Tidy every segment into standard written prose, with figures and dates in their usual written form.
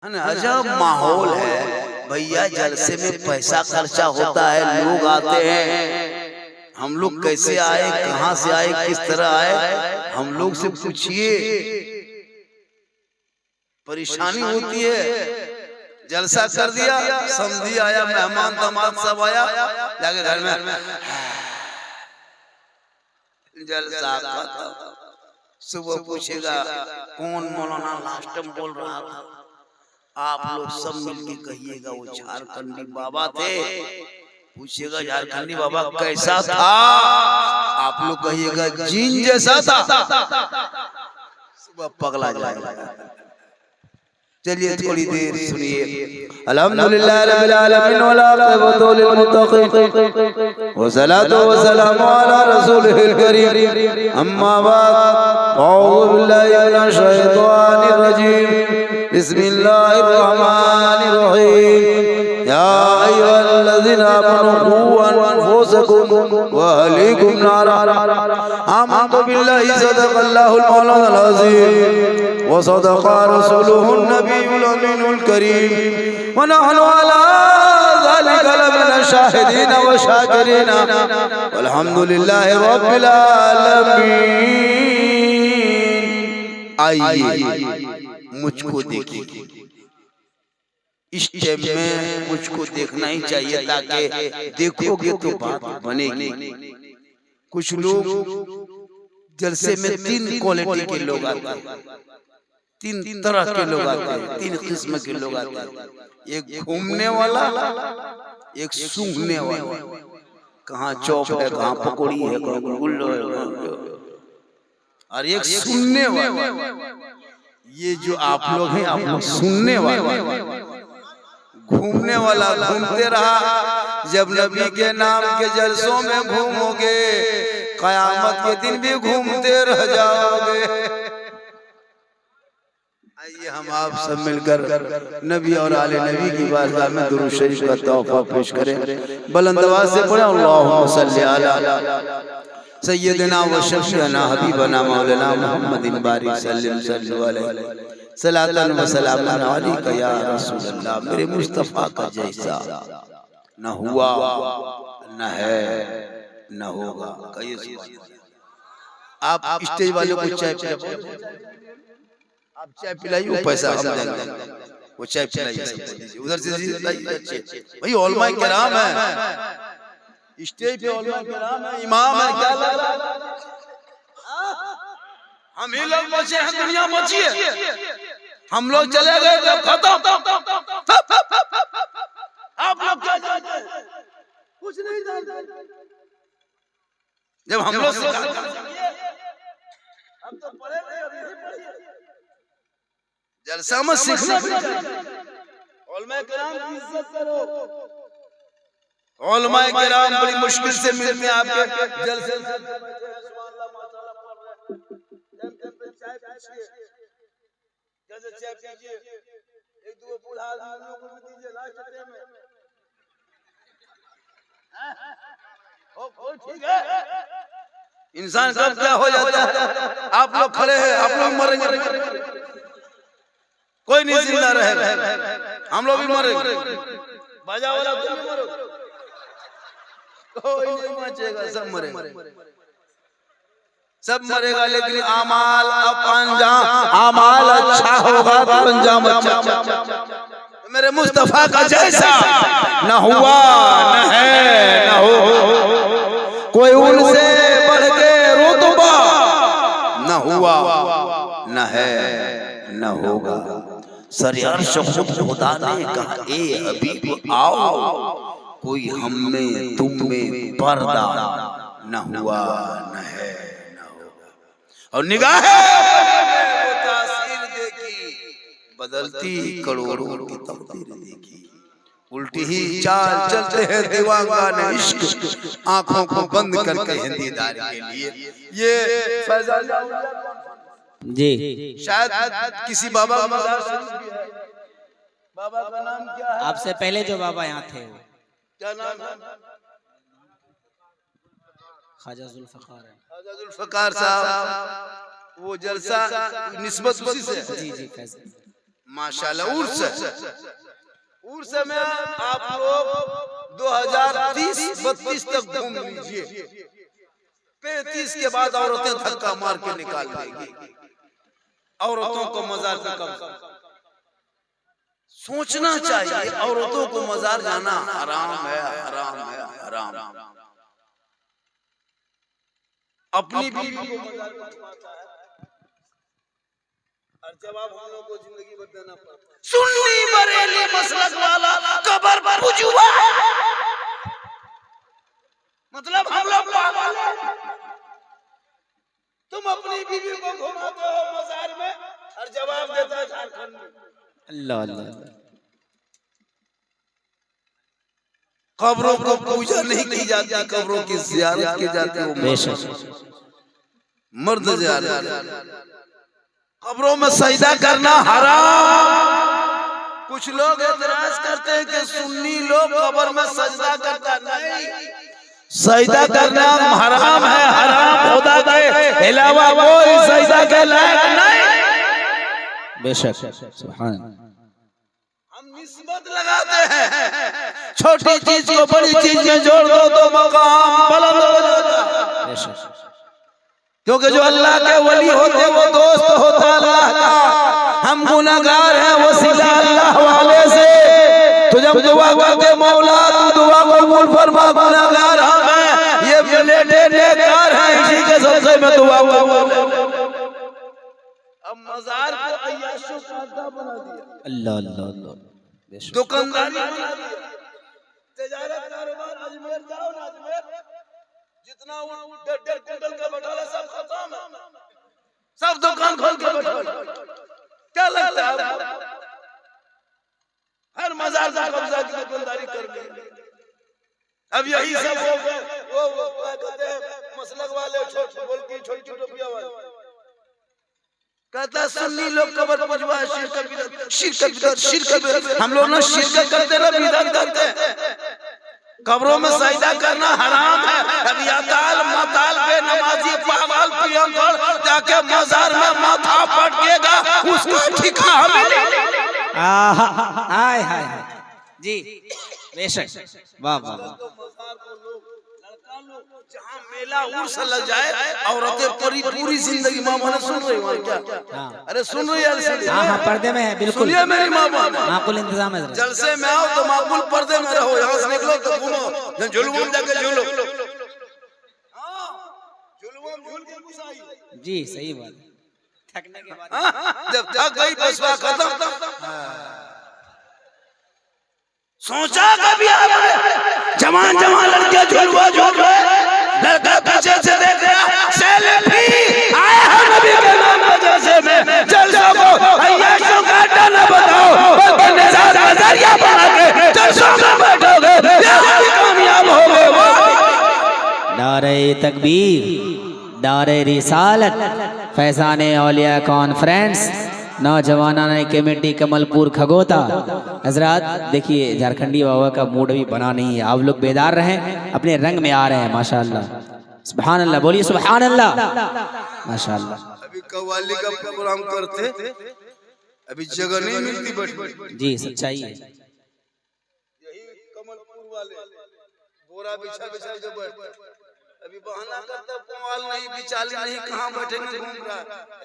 है ना, अजब माहौल है भैया। जलसे में पैसा खर्चा होता है, लोग आते हैं। हम लोग कैसे आए, कहाँ से आए, किस तरह आए, हम लोग से पूछिए। परेशानी होती है। जलसा कर दिया, समझी आया, मेहमान दामाद सब आया, जाके घर में जलसा खत्म। सुबह पूछेगा कौन मौलाना लास्ट में बोल रहा था, आप लोग सब मिलके कहिएगा वो झारखंडी बाबा थे। पूछेगा झारखंडी बाबा कैसा था, आप लोग कहिएगा जीन जैसा था। सुबह पगला जाएगा। चलिए थोड़ी देर सुनिए। अल्हम्दुलिल्लाह रब्बिल आलमीन वल आक़िबतु लिल मुत्तक़ीन व सलातु व सलामु अला रसूलिल करीम। अम्मा बाद, अऊज़ु बिल्लाहि मिनश शैतानिर रजीम। बिस्मिल्लाहिर रहमानिर रहीम। या अय्युहल्लज़ीना आमनू क़ू अनफुसकुम व अहलीकुम नारा। आमन्तु बिल्लाहि सदक़ल्लाहुल मौलानाल अज़ीम व सदक़ा रसूलुहुन नबियुल अमीनुल करीम व नहनु अला ज़ालिका लमिन शाहिदीन व शाकिरीन वल्हम्दुलिल्लाहि रब्बिल आलमीन। आइए मुझको देखिए। इस टाइम में मुझको देखना ही चाहिए, ताकि देखोगे तो बात बनेगी। कुछ लोग जलसे में तीन क्वालिटी के लोग आते हैं, तीन तरह के लोग आते हैं, तीन किस्म के लोग आते हैं। एक घूमने वाला, एक सूंघने वाला, कहाँ चौप है, कहाँ पकौड़ी है, कहाँ गुलगुल्ला है, और एक सुनने वाला। ये जो आप लोग हैं, आप लोग सुनने वाले। घूमने वाला घूमते रहा, जब नबी के नाम के जलसों में घूमोगे, कयामत के दिन भी घूमते रह जाओगे। आइए हम आप सब मिलकर नबी और आले नबी की बारगाह में दुरूद शरीफ का तोहफा पेश करें। बुलंद आवाज से पढ़ें अल्लाहुम्मा सल्ली अला सय्यदना व शफीअना हबीबना मौलाना मुहम्मदिन बारिक सल्लल्लाहु अलैहि सलातन व सलामन अलैका या रसूल अल्लाह। मेरे मुस्तफा का जैसा न हुआ, न है, न होगा। कहिए आप स्टेज वाले को चाय पिलाइए, आप चाय पिलाइए, वो पैसा हम देंगे, वो चाय पिलाइए। उधर से भाई उलमाए किराम है, स्टेज पे उलमाए किराम है, इमाम है, क्या लगा हम ही लोग बचे हैं, दुनिया बची है। हम लोग चले गए जब खत्म, आप लोग क्या जानते हैं, कुछ नहीं जानते। जब हम लोग हम तो पढ़े नहीं, अभी नहीं पढ़िए। जलसा में सीखना, उलमाए किराम की इज्जत करो। उलमाए किराम बड़ी मुश्किल से मिलते हैं आपके जलसे में। चाय पीजिए, एक दो बूढ़ा आदमियों को भी दीजिए लास्ट टाइम में। ठीक है, इंसान कब क्या हो जाता है। आप लोग खड़े हैं, आप लोग मरेंगे, कोई नहीं जिंदा रहेगा, हम लोग भी मरेंगे। बाजा वाला तुम भी मरोगे, कोई नहीं बचेगा, सब मरेंगे, सब मरेगा। लेकिन अमाल अमाल अच्छा होगा तो अंजाम अच्छा। मेरे मुस्तफा का जैसा न हुआ, न है, न हो, कोई उनसे बढ़ के रुतबा न हुआ, न है, न होगा। सर अर्श खुद खुदा ने कहा, ए हबीब आओ, कोई हम में तुम में पर्दा न हुआ, न है, और निगाहें वो तासीर देखी, बदलती करोड़ों की तकदीर देखी। उल्टी ही चाल चलते हैं दीवानगान इश्क, आंखों को बंद करके हैं दीदार के लिए। ये फैजान जी शायद किसी बाबा का मज़ार शरीफ भी है। बाबा का नाम क्या है? आपसे पहले जो बाबा यहाँ थे वो क्या नाम है? ख्वाजा जुल्फ़िकार है। ख्वाजा जुल्फ़िकार साहब, वो जलसा निस्बत उसी से। जी जी, कैसे माशाल्लाह। उर्स में आप लोग 2030-32 तक घूम लीजिए, 35 के बाद औरतें धक्का मार के निकाल देंगी। औरतों को मजार पे कब सोचना चाहिए, औरतों को मजार जाना हराम है, हराम है, हराम। अपनी बीवी को मजार पे घुमाता है और जवाब हम लोग को जिंदगी भर देना पड़ता है। सुन्नी बरेली मसलक वाला कबर पर पुजुआ, मतलब हम लोग पागल हैं। तुम अपनी बीवी को घुमाते हो मजार में और जवाब देता है झारखंड में। अल्लाह अल्लाह। कब्रों को पूजा नहीं की जाती, कब्रों की ज़ियारत की जाती है। बेशक मर्द ज़ियारत, कब्रों में सजदा करना हराम। कुछ लोग एतराज करते हैं कि सुन्नी लोग कब्र में सजदा करता नहीं, सजदा करना हराम है, हराम। खुदा के अलावा कोई सजदा के लायक नहीं। बेशक सुभान। हम निस्बत लगाते हैं, छोटी चीज को बड़ी चीज में जोड़ दो तो मकाम बुलंद हो जाता है। बेशक, क्योंकि जो अल्लाह के वली होते वो दोस्त होता अल्लाह का। हम गुनाहगार हैं, वसीला अल्लाह वाले से। तो जब दुआ करते मौला तू दुआ कबूल फरमा, गुनाहगार हम हैं, ये बेटे नेककार हैं, इसी के सदक़े में दुआ कबूल। अब मजार को अय्याशों का अड्डा बना दिया, अल्लाह अल्लाह अल्लाह। बेशक दुकानदारी बना दिया, तिजारत कारोबार। अजमेर जाओ ना, अजमेर जितना डेढ़ क्विंटल का बटाला सब खत्म है, सब दुकान खोल के बैठा। क्या लगता है हर मजार का कब्जा की दुकानदारी कर ली। अब यही सब हो गए वो क्या कहते हैं मसलक वाले, छोटी टोपिया वाले। कहता सुन्नी लोग कब्र पुजवा, शिरक बिदअत, शिरक बिदअत, शिरक बिदअत। हम लोग ना शिरक करते ना बिदअत करते हैं। कब्रों में सजदा करना हराम है। अब याताल मताल बेनमाजी पागल पियंगड़ जाके मजार में माथा पटकेगा, उसका ठिका हमें नहीं। आहा हाय हाय जी। बेशक वाह वाह। जहाँ मेला उर्स लग जाए, औरतें पूरी जिंदगी माँ बहन सुन रही हो क्या? अरे सुन रही है? हाँ हाँ, पर्दे में है बिल्कुल। सुनिए मेरी माँ बहन, माकुल इंतजाम है। जलसे में आओ तो माकुल पर्दे में रहो, यहाँ से निकलो तो घूमो, जुलूम जाके झूलो। जी सही बात। थकने के बाद जब थक गई बसवा खत्म। सोचा कभी आपने जवान लड़के झुलवा झूल रहे, लड़का पीछे से देख रहा, सेल्फी आए हैं नबी के नाम पे। जैसे में जलसों को अय्याशों का अड्डा न बताओ, बल्कि निजात का जरिया बना के जलसों में बैठोगे, कामयाब होगे। नारे तकबीर, नारे रिसालत, फैज़ाने औलिया कॉन्फ्रेंस, नौजवानाने कमेटी कमलपुर खगोता। हजरात देखिए झारखंडी बाबा का मूड अभी बना नहीं है, आप लोग बेदार रहें, अपने रंग में आ रहे हैं। माशाअल्लाह सुभान अल्लाह, बोलिए सुभान अल्लाह। माशाअल्लाह। अभी कव्वाली का प्रोग्राम करते, अभी जगह नहीं मिलती बैठ। जी सच्चाई है। यही कमलपुर वाले बोरा बिछा बिछा के बैठते, अभी बहाना करता कवाल नहीं, बिचाली नहीं, कहाँ बैठेंगे घूम रहा।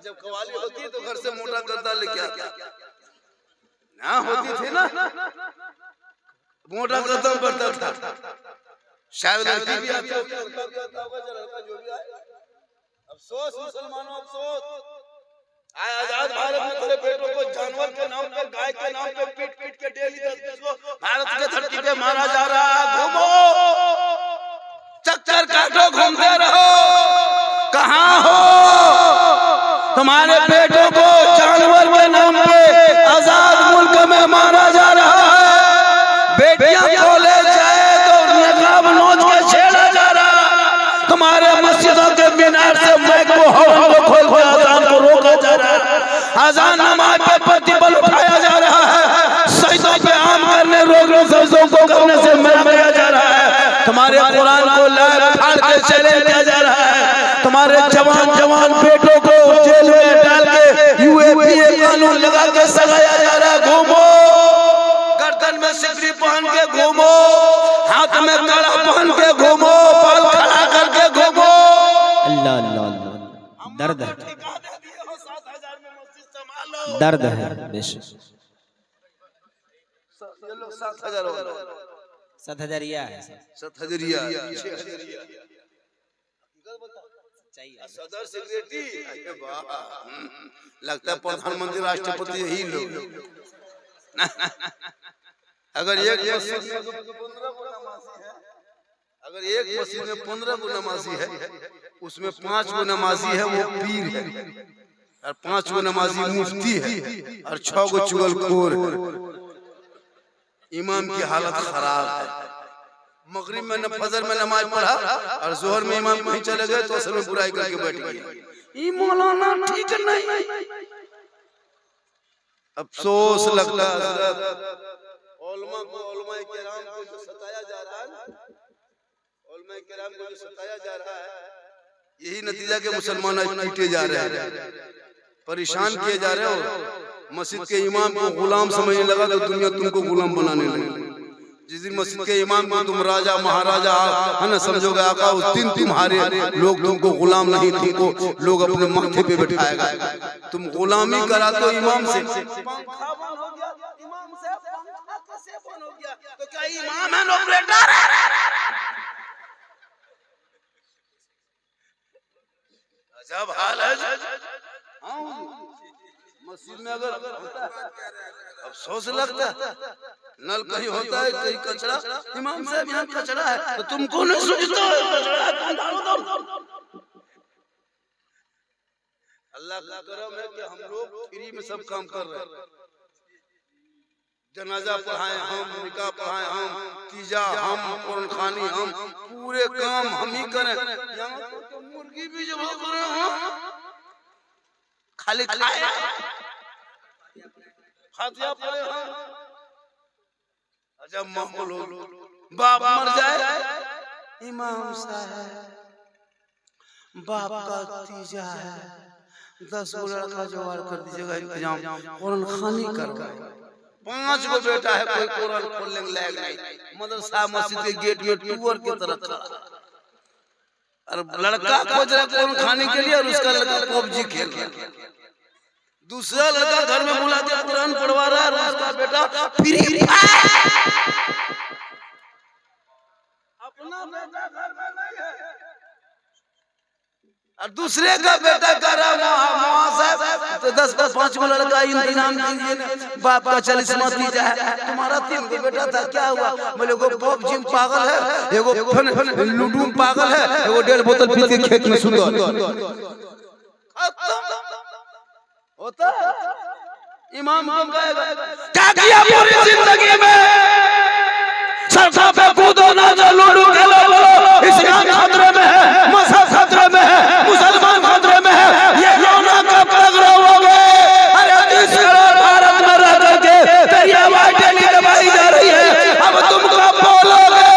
जब कवाली होती है तो घर से मोटा गद्दा लेके आता ना, होती थी ना मोटा गद्दा बढ़ता था। शायद लड़की भी आती होगी, लड़का भी आता होगा, लड़का जो भी आए। अफसोस मुसलमानों, अफसोस आजाद भारत में तेरे बेटों को जानवर के नाम पे, गाय के नाम पे पीट पीट के डेली 10 को भारत के धरती पे मारा जा रहा है। घूमो, चक्कर काटो, घूमते रहो, कहाँ हो? तुम्हारे बेटों को जानवर के नाम पे आजाद मुल्क में मारा जा रहा है। बेटियां कॉलेज जाए तो नकाब नोच के छेड़ा जा रहा है। तुम्हारे मस्जिदों के मीनार से माइक को हवा को खोल के अजान को रोका जा रहा है। अजान नमाज पे प्रतिबल उठाया जा रहा है। सजदों पे आम करने, रोज़ों सजदों को करने से मना किया जा रहा है। तुम्हारे कुरान को लाल फाड़ के चैलेंज किया जा रहा है। तुम्हारे जवान बेटों को जेल में डाल के यूएपीए कानून लगा के सजाया जा रहा है। दर्द है बेशक। ये लोग 7,000 वाला 7,000 है 7,000 चाहिए। सदर सेक्रेटरी, अरे वाह, लगता है प्रधानमंत्री राष्ट्रपति यही लोग। अगर एक मस्जिद में 15 गो नमाजी है, अगर एक मस्जिद में 15 गो नमाजी है, उसमें 5 गो नमाजी है वो पीर है, और 5 गो नमाजी मुफ्ती है, और 6 गो चुगलखोर है। इमाम की हालत खराब है। मगरिब में फजर में नमाज पढ़ा और जोहर में इमाम कहीं चले गए तो असल में बुराई करके बैठ गए। ये मौलाना ठीक नहीं। अफसोस लगता है उलमा को, उलमा किराम को जो सताया जा रहा है ना, उलमा किराम को जो सताया जा रहा है, यही नतीजा के मुसलमान आज पीटे जा रहे हैं, परेशान किए जा रहे हो। मस्जिद के इमाम को गुलाम समझने लगा तो दुनिया तुमको गुलाम बनाने लगी। जिस दिन मस्जिद के इमाम को तुम राजा महाराजा है ना समझोगे आका, उस दिन तुम्हारे लोग तुमको गुलाम नहीं, तुमको लोग अपने माथे पे बैठाएगा। तुम गुलामी कराते हो इमाम से, पंखा बंद हो गया इमाम से, पंखा कैसे बंद हो गया? तो क्या इमाम है ऑपरेटर? अजब हाल है। मस्जिद में अगर अफसोस लगता है, नल कहीं होता है कहीं कचरा, इमाम साहब यहाँ कचरा है तो तुमको नहीं सोचता है कचरा है, अल्लाह का करम है कि हम लोग फ्री में सब काम कर रहे हैं। जनाजा पढ़ाए हम, निकाह पढ़ाए हम, तीजा हम, कुरान खानी हम, पूरे काम हम ही करें। यहाँ तो मुर्गी भी जब करें हम खाली खाए फातिहा पढ़े हम। अच्छा माहौल हो, बाप मर जाए, इमाम साहब बाप का तीजा है, 10 गो लड़का जुगाड़ कर दीजिएगा, इंतजाम कुरान खानी करवाए। 5 गो बेटा है, कोई कुरान खोलने लायक नहीं, मदरसा मस्जिद के गेट में टूअर की तरह खड़ा, और लड़का खोज रहा कुरान खाने के लिए और उसका लड़का पबजी खेल रहा है। दूसरा लड़का घर में बुला के कुरान पढ़वा रहा है और उसका बेटा फ्री फायर। अपना बेटा घर में नहीं है और दूसरे का बेटा कर रहा है तो 10-5 गो लड़का इंतजाम कीजिए ना, बाप का 40वां तीजा है, तुम्हारा 3 गो बेटा था क्या हुआ? बोले एगो पबजी में पागल है, एगो लूडो में पागल है, एगो 1.5 बोतल पी के खेत में सुतल। होता इमाम को कहेगा क्या किया पूरी जिंदगी में? सरसा पे कूदो ना जो लूडो खेलो, बोलो इस्लाम खतरे में है, मजहब खतरे में है, मुसलमान खतरे में है, ये रोना कब तक रोओगे? अरे 30 करोड़ भारत में रह करके तेरी आवाज डेली दबाई जा रही है, अब तुम कब बोलोगे?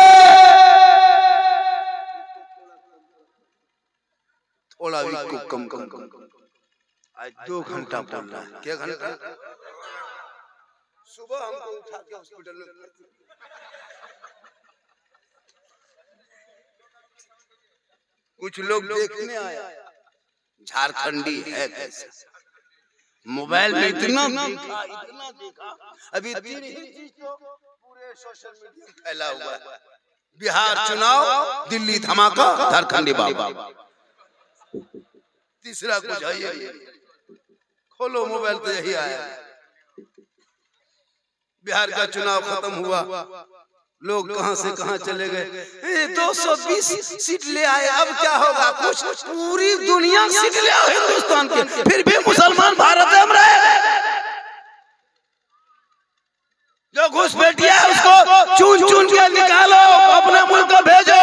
थोड़ा भी कम आज 2 घंटा बोल रहा है। क्या घंटा? सुबह हमको उठा के हॉस्पिटल में कुछ लोग देखने आया, झारखंडी है कैसे, मोबाइल में इतना देखा, अभी 3 ही चीज तो पूरे सोशल मीडिया में फैला हुआ है, बिहार चुनाव, दिल्ली धमाका, झारखंडी बाबा। तीसरा कुछ है ये, खोलो मोबाइल तो यही आया। बिहार का चुनाव खत्म हुआ, लोग कहां से कहां चले गए, 220 सीट ले आए, अब क्या होगा? कुछ पूरी दुनिया सीट ले आओ हिंदुस्तान के, फिर भी मुसलमान भारत में रहे। जो घुसपैठिया है उसको चुन चुन के निकालो, अपने मुल्क को भेजो,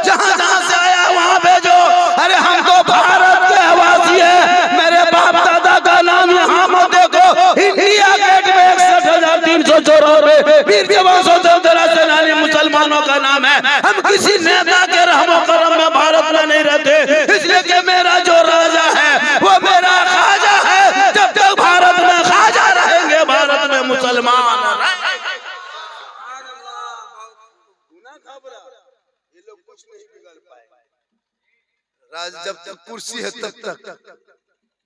जहां जहां से आया वहां भेजो। अरे हम तो भारत के आवासी है, मेरे बाप दादा का नाम यहाँ मत देखो, इंडिया गेट में 61,394 वीर जवान स्वतंत्रता सेनानी मुसलमानों का नाम है। हम किसी नेता के रहमो करम में भारत में नहीं रहते, इसलिए कि मेरा जो राजा है वो मेरा खाजा है। जब तक भारत में खाजा रहेंगे, भारत में मुसलमान ये लोग कुछ नहीं बिगाड़ पाएंगे। राज जब तक कुर्सी है तब तक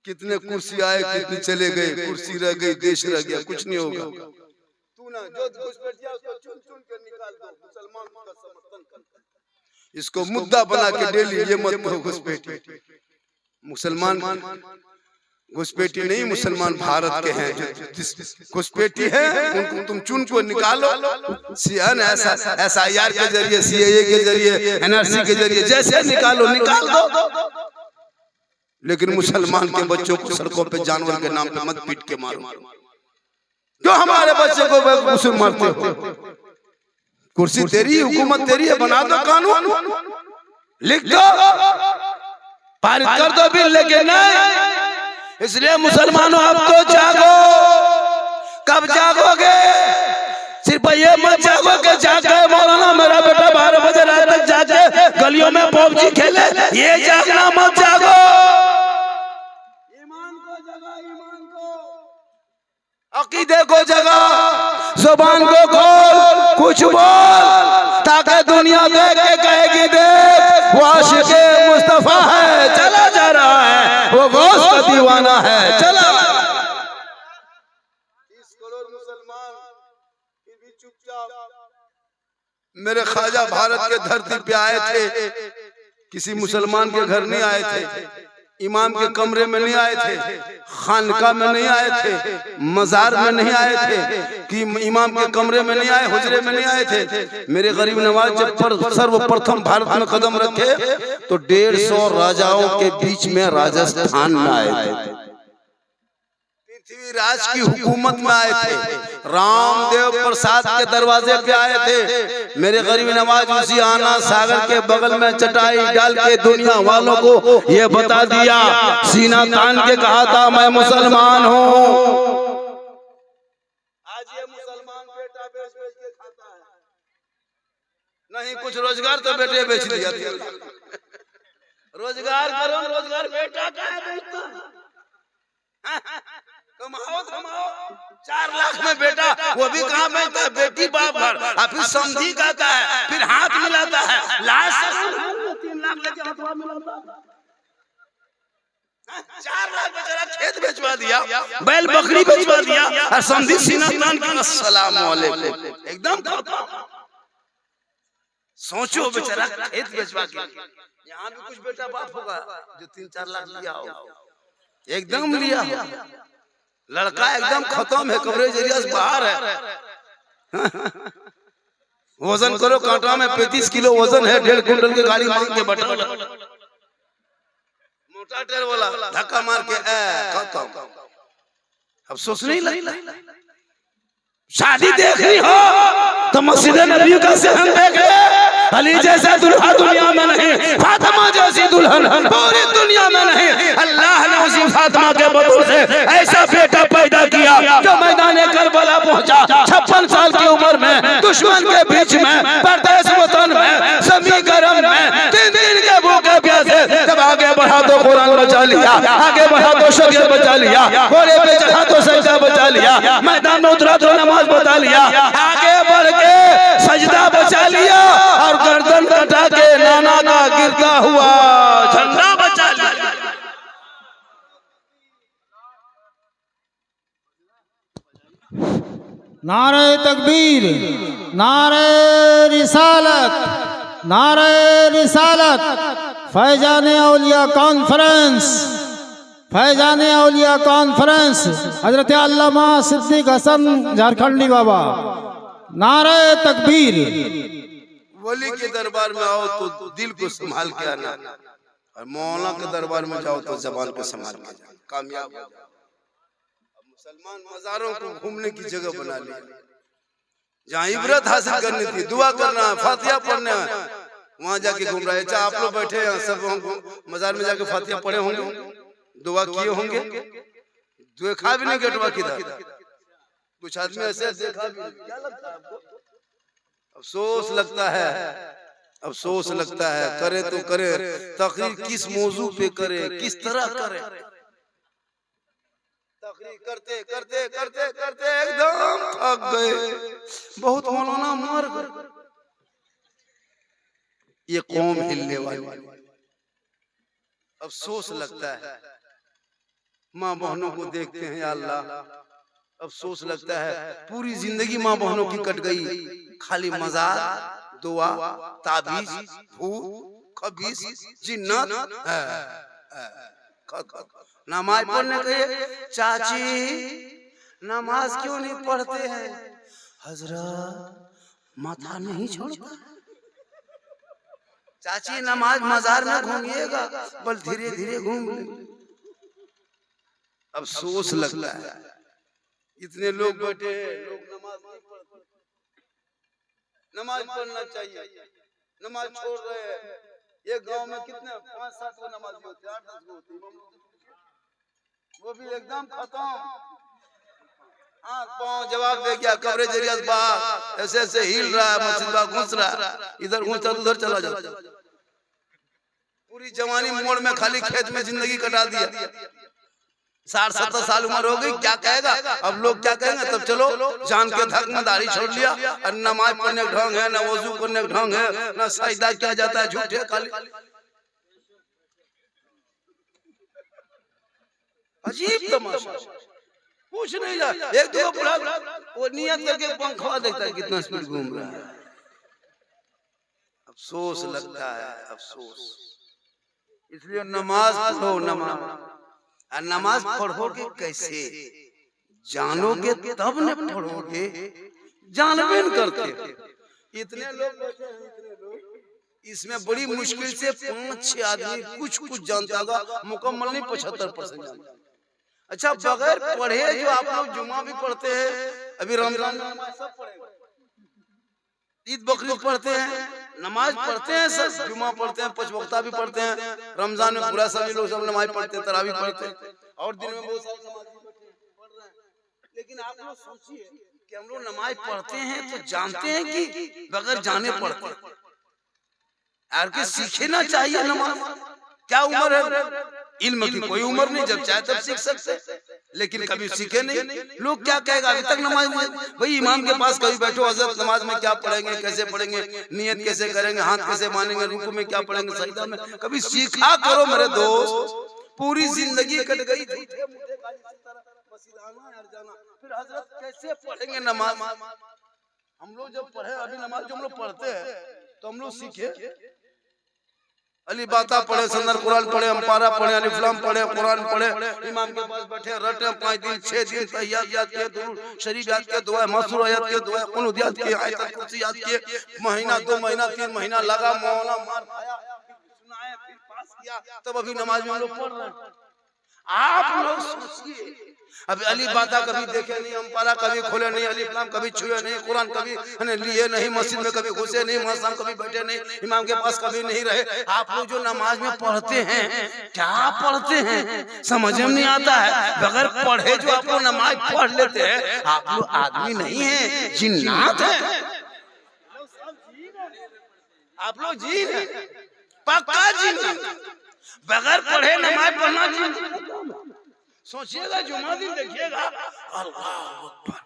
कितने कुर्सी आए, कितने चले गए, कुर्सी रह गई, देश रह गया, कुछ नहीं होगा। तू ना जो घुसपैठिया उसको चुन चुन कर निकाल दो, मुसलमान का समर्थन कर। इसको मुद्दा बना के डेली ये मत कहो घुसपैठी। मुसलमान घुसपैठी नहीं, मुसलमान भारत के हैं। जो घुसपैठी है उनको तुम चुन को निकालो। SIR के जरिए, CAA के जरिए, NRC के जरिए जैसे निकालो निकाल दो, लेकिन मुसलमान के बच्चों को सड़कों पे जानवर के नाम पे मत पीट के मारो। क्यों हमारे बच्चे को बेवकूफ मारते हो? कुर्सी तेरी, हुकूमत तेरी है, बना दो कानून, लिख दो, पारित कर दो बिल, लेकिन नहीं। इसलिए मुसलमानों अब तो जागो। कब जागोगे? सिर्फ ये मत जागो कि जाके मौलाना मेरा बेटा 12 बजे रात तक जाके गलियों में पबजी खेले, ये जागना मत जागो। ईमान को जगा, ईमान को, अकीदे को जगा, जुबान को खोल, कुछ बोल, ताकि दुनिया देख के कहेगी देख वो आशिक़े मुस्तफा है, चला जा रहा है, वो गौस का दीवाना है, चला। 30 करोड़ मुसलमान फिर भी चुपचाप। मेरे ख्वाजा भारत के धरती पे आए थे, किसी मुसलमान के घर नहीं आए थे, इमाम के कमरे में नहीं आए थे, खानका में नहीं आए थे, मजार में नहीं आए थे, कि इमाम के कमरे में नहीं आए, हुजरे में नहीं आए थे। मेरे गरीब नवाज जब सर्वप्रथम भारत में कदम रखे तो 150 राजाओं के बीच में राजस्थान में आए थे, पृथ्वीराज की हुकूमत में आए थे, रामदेव प्रसाद के दरवाजे पे आए थे। मेरे गरीब नवाज उसी आना सागर के बगल में चटाई डाल के दुनिया वालों को ये बता दिया, सीना तान के कहा था मैं मुसलमान हूँ। आज ये मुसलमान बेटा बेच बेच के खाता है, नहीं कुछ रोजगार तो बेटे बेच दिया। रोजगार करो, रोजगार बेटा क्या बेचता, कमाओ कमाओ। 4 लाख में बेटा, वो भी कहाँ बेचता है, बेटी बाप घर, फिर समझी कहता है, फिर हाथ मिलाता है, लास्ट 3 लाख लेके हाथवा मिलाता है। 4 लाख बेचारा खेत बेचवा दिया, बैल बकरी बेचवा दिया, और समझी सीना तान के अस्सलाम वालेकुम, एकदम खत्म। सोचो बेचारा खेत बेचवा के, यहाँ भी कुछ बेटा बाप होगा जो 3-4 लाख लिया हो, एकदम लिया हो। लड़का एकदम खत्म है, कवरेज एरिया से बाहर है। वजन करो, कांटा में 35 किलो वजन है, 1.5 क्विंटल की गाड़ी मांग के बैठा, मोटा टेर वाला धक्का मार के खत्म। अब सोच नहीं लगता। शादी देखनी हो तो मस्जिद नबी का सहन देख ले, अली जैसा दुल्हा दुनिया में नहीं, फातिमा जैसी दुल्हन पूरी दुनिया में नहीं। अल्लाह ने उसी फातिमा के बतूल से ऐसा बेटा पैदा किया जो मैदान करबला पहुंचा, 56 साल की उम्र में, दुश्मन के बीच में, परदेश वतन में, समी गरम में, 3 दिन के भूखे प्यासे, जब आगे बढ़ा तो कुरान बचा लिया, आगे बढ़ा तो शरीयत बचा लिया, घोड़े पे चढ़ा तो सजदा बचा लिया, मैदान में उतरा तो नमाज बचा लिया, आगे बढ़ के सजदा बचा लिया, और गर्दन कटा के नाना का गिरता हुआ झंडा बचा लिया। नारे तकबीर, नारे रिसालत, नारे रिसालत। फैजाने औलिया कॉन्फ्रेंस, फैजाने औलिया कॉन्फ्रेंस, हजरत अल्लामा सिद्दीक हसन झारखंडी बाबा। नारे तकबीर। वली के दरबार में आओ तो दिल को संभाल के आना, और मौला के दरबार में जाओ तो जबान को संभाल के जाना, कामयाब हो। मुसलमान मजारों को घूमने की जगह बना ली, जहाँ इबरत हासिल करनी थी, दुआ करना है, फातिहा पढ़ना है, वहाँ जाके घूम रहा है। चाहे आप लोग बैठे हैं सब, मजार में जाके फातिहा पढ़े होंगे, दुआ किए होंगे, देखा भी नहीं गेटवा किधर। कुछ आदमी ऐसे देखा भी नहीं, क्या लगता है आपको? अफसोस लगता है, अफसोस लगता है। करे तो करे, तकरीर किस मौजू पे करे, किस तरह करे। तकरीर करते करते करते करते एकदम थक गए, बहुत मौलाना मर गए। ये कौम हिलने वाली, अफसोस लगता है। माँ बहनों को देखते हैं या अल्लाह, अफसोस लगता है पूरी जिंदगी माँ बहनों की कट गई, खाली मजार, दुआ, ताबीज, भूत, खबीस, जिन्नत, नमाज पढ़ने कहिए, चाची नमाज क्यों नहीं पढ़ते हैं? हजरत माथा नहीं छोड़ता। चाची नमाज मजार में घूमिएगा, बल धीरे धीरे घूम ले। अफसोस लगता है इतने लोग बैठे हैं, लोग नमाज नहीं पढ़ते। नमाज पढ़ना चाहिए, नमाज छोड़ रहे हैं। ये गांव में कितने 5-7 को नमाज होते हैं, 8-10 को होते हैं, वो भी एकदम खत्म। आँख पाँव जवाब दे गया, कवरेज एरिया बाहर ऐसे ऐसे हिल रहा है, मस्जिद बाग घुस रहा है, इधर घुसता उधर चला जाता। पूरी जवानी मोड़ में खाली खेत में जिंदगी कटा दिया। 60-70 साल उम्र हो गई, क्या कहेगा अब लोग, क्या कहेंगे? तब चलो जान के धक में दाढ़ी छोड़ लिया, और नमाज पढ़ने का ढंग है, ना वजू करने का ढंग है, ना सजदा किया जाता है, झूठे खाली। अजीब तमाशा, कुछ नहीं जा। एक दो बुढ़ा वो नियत करके पंखवा देखता है कितना स्पीड घूम रहा है। अफसोस लगता है, अफसोस। इसलिए नमाज पढ़ो, नमाज पढ़ोगे कैसे? जानोगे तब न पढ़ोगे, जानबे न करते। इतने लोग बैठे हैं, इतने लोग, इसमें बड़ी मुश्किल से 5-6 आदमी कुछ जानता होगा, मुकम्मल नहीं 75% जानता। अच्छा, बगैर पढ़े जो आप लोग जुमा भी पढ़ते हैं, अभी रमजान में सब पढ़ेगा, ईद बकरीद पढ़ते हैं, नमाज पढ़ते हैं, सब जुमा पढ़ते हैं, 5 वक्ता भी पढ़ते हैं, रमजान में पूरा सभी लोग सब नमाज पढ़ते हैं, तरावी पढ़ते हैं, और दिन में बहुत सारे नमाज पढ़ रहे हैं। लेकिन आप लोग सोचिए कि हम लोग नमाज पढ़ते हैं तो जानते हैं कि बगैर जाने पढ़ते हैं? यार के सीखना चाहिए नमाज। क्या उम्र है? इल्म की कोई उम्र नहीं, जब चाहे तब सीख सकते, लेकिन कभी सीखे नहीं। लोग क्या कहेगा, अभी तक नमाज में भाई इमाम के पास कभी बैठो, हजरत नमाज में क्या पढ़ेंगे, कैसे पढ़ेंगे, नियत कैसे करेंगे, हाथ कैसे मानेंगे, रुकू में क्या पढ़ेंगे, सजदा में, कभी सीखा करो मेरे दोस्त। पूरी जिंदगी कट गई, फिर हजरत कैसे पढ़ेंगे नमाज? हम लोग जब पढ़े, अभी नमाज जो हम लोग पढ़ते हैं तो हम लोग सीखे, अली बाता पढ़े, सन्दर कुरान पढ़े, अम्पारा पढ़े, अलिफ्लाम पढ़े, कुरान पढ़े, इमाम के पास बैठे रटे 5 दिन 6 दिन तहियात याद किए, दुरूद शरीफ याद किए, दुआ मसूर याद किए, दुआ कुनूत याद किए, आयत कुर्सी याद किए, महीना 2 महीना 3 महीना लगा, मौला मार खाया, सुनाए, फिर पास किया, तब अभी नमाज में हम लोग पढ़ रहे हैं। आप लोग सोचिए, अभी अली बाता कभी देखे नहीं, अम्पारा कभी खोले नहीं, अलिफ्लाम कभी छुए नहीं, कुरान कभी लिए नहीं, मस्जिद में कभी घुसे नहीं, मौसम कभी बैठे नहीं, इमाम के पास कभी नहीं रहे। आप लोग जो नमाज में पढ़ते हैं, क्या पढ़ते हैं समझ में नहीं आता है। बगैर पढ़े जो आप लोग नमाज पढ़ लेते हैं, आप लोग आदमी नहीं है, जिन्नात है। आप लोग जीन है, पक्का जीन। बगैर पढ़े नमाज पढ़ना जीन। सोचिएगा, जुमा दिन देखिएगा, अल्लाह अकबर,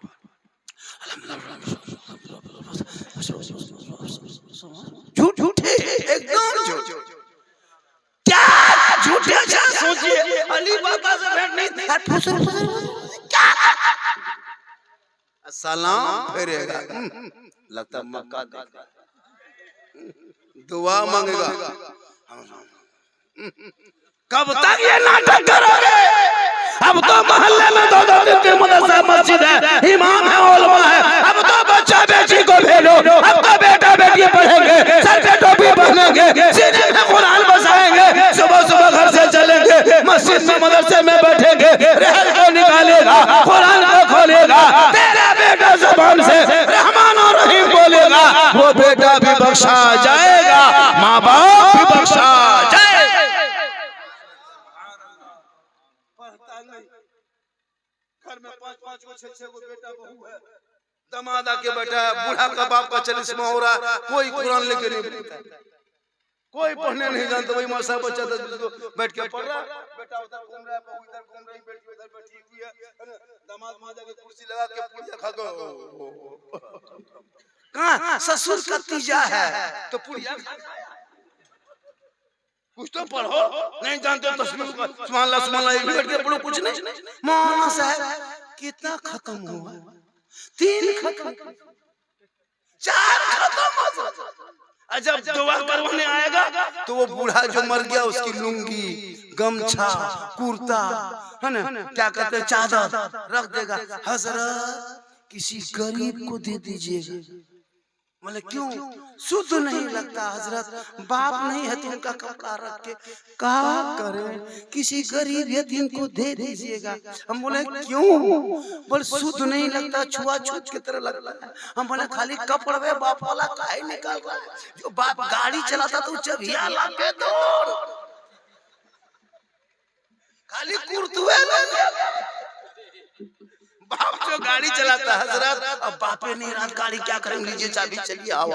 झूठ झूठे, एकदम झूठ। क्या झूठे? अच्छा सोचिए, अली बाबा से भेंट नहीं, क्या सलाम फेरेगा, लगता मक्का देखा, दुआ मांगेगा। कब तक ये नाटक करोगे? अब तो मोहल्ले में 2-2 3 मदरसा मस्जिद है, इमाम है, उलमा है, अब तो बच्चा बेटी को भेजो, अब तो बेटा बेटी पढ़ेंगे, सर पे टोपी पहनेंगे, सीने में कुरान बसाएंगे, सुबह सुबह घर से चलेंगे, मस्जिद में मदरसे में बैठेंगे, रहल को निकालेगा, कुरान को खोलेगा, तेरा बेटा जुबान से रहमान और रहीम बोलेगा, वो बेटा भी बख्शा जाएगा, माँ बाप भी बख्शा जाएगा। घर में 5-5 को 6-6 को बेटा बहू है, दमाद आके बैठा है, बूढ़ा का बाप का 40वां हो रहा है, कोई कुरान लेके नहीं बैठता, कोई पढ़ने नहीं जानता, वही मासा बच्चा 10 को बैठ के पढ़ रहा है, बेटा उधर घूम रहा है, बहू इधर घूम रही, बेटी उधर बैठी हुई है, दामाद माँ जाके कुर्सी लगा के पुड़िया खा गो। कहाँ ससुर का तीजा है तो पुड़िया, कुछ तो पढ़ो, नहीं जानते हो तस्वीर सुभान अल्लाह एक बैठ के पढ़ो, कुछ नहीं। मौलाना साहब कितना खत्म हुआ, 3 खत्म, 4 खत्म। जब दुआ करवाने आएगा तो वो बूढ़ा जो मर गया उसकी लुंगी, गमछा, कुर्ता है ना, क्या कहते हैं, चादर रख देगा। हजरत किसी गरीब को दे दीजिएगा। बोले क्यों? शुद्ध नहीं लगता हजरत, बाप नहीं है तो उनका कपड़ा रख के कहा करें, किसी गरीब यतीम को दे दीजिएगा। हम बोले क्यों? बोले शुद्ध नहीं लगता, छुआछूत की तरह लगता है। हम बोले खाली कपड़ में बाप वाला काहे निकाल रहा है? जो बाप गाड़ी चलाता तो चबिया लाके दो, खाली कुर्तुए बाप जो गाड़ी चलाता है हजरत, अब बापे नहीं रात गाड़ी क्या करेंगे, लीजिए चाबी चलिए आओ।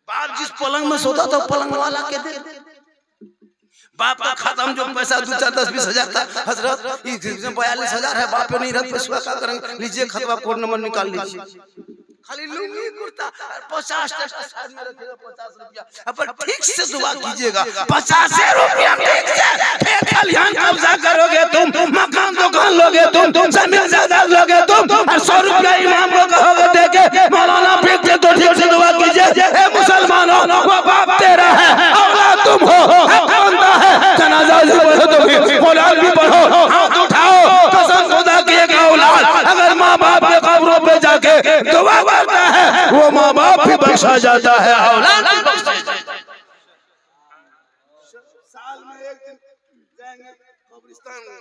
बाप जिस पलंग में सोता था पलंग वाला के दे। बाप का खाता में जो पैसा 2, 4, 10, 20 हजार था हजरत, 42,000 है, बापे नहीं रात पैसा क्या करेंगे, लीजिए खतवा कोड नंबर निकाल लीजिए। खाली लुंगी कुर्ता 50 साइड में रखेगा 50 रुपया। पर ठीक से दुआ कीजिएगा, 50 रुपया ठीक से खलिहान कब्जा करोगे तुम, मकान दुकान लोगे तुम, जमीन जायदाद लोगे तुम, और 100 रुपया इमाम को कहोगे देके मौलाना फेंक दे, तो ठीक से दुआ कीजिए। ए मुसलमानों, वो बाप तेरा है, औलाद तुम हो, हक बनता है जनाजा भी पढ़ो, तुम औलाद भी पढ़ो, हाथ उठाओ, कसम खुदा की एक औलाद अगर माँ बाप के कब्रों पे जाके दुआ करता है वो माँ बाप भी बख्शा जाता है, औलाद भी बख्शा जाता है। साल में एक दिन जाएंगे कब्रिस्तान में,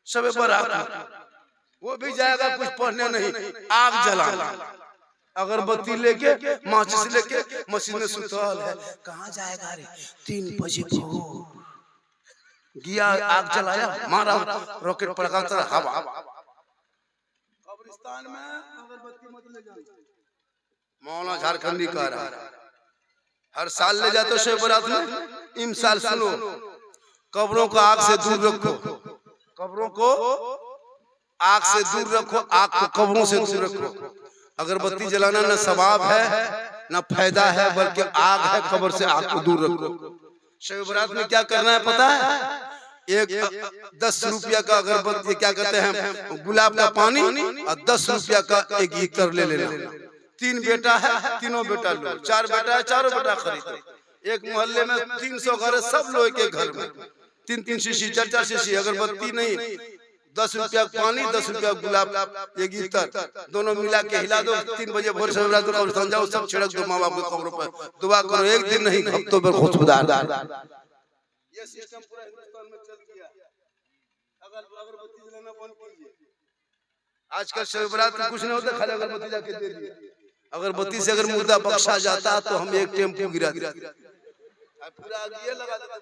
शब बारात, वो भी जाएगा कुछ पढ़ने नहीं, आग जलाना, अगरबत्ती लेके, माचिस लेके, मशीन में सुतल है। कहाँ जाएगा रे? 3 बजे को गया, आग जलाया, मारा, रॉकेट पड़का हवा। कब्रिस्तान में अगरबत्ती मत ले जाना। मौलाना झारखंडी कह रहा है हर साल ले जाते शब बारात में। इन साल सुनो, कब्रों को आग से दूर रखो, कब्रों को आग से दूर रखो, आग को कब्रों से दूर रखो। अगरबत्ती जलाना न सवाब है न फायदा है, बल्कि आग है, कब्र से आग को दूर रखो। शब बारात में क्या करना है पता है? एक 10 रुपया का अगरबत्ती, क्या कहते हैं, गुलाब का पानी, और 10 रुपया का एक इत्र ले लेना। 3 बेटा है, तीनों बेटा लो, 4 बेटा है, चारों बेटा खरीदो। एक मोहल्ले में 300 घर है, सब लोग के घर में 3-3 शीशी, 4-4 शीशी अगरबत्ती नहीं, 10 रुपया पानी, 10 रुपया गुलाब, एक इत्र, दोनों मिला के हिला दो। 3 बजे भोर से कब्रिस्तान जाओ, सब छिड़क दो माँ बाप के कब्रों पर, दुआ करो, एक दिन नहीं हफ्तों पर खुशबूदार। ये सिस्टम पूरा हिंदुस्तान में चल गया। अगरबत्ती जलाना बंद कीजिए। आजकल शब बारात में कुछ नहीं होता, खाली अगरबत्ती जाके दे दिए। अगरबत्ती से अगर मुर्दा बख्शा जाता तो हम एक टेम्पो गिरा देते, पूरा आगे लगा देते।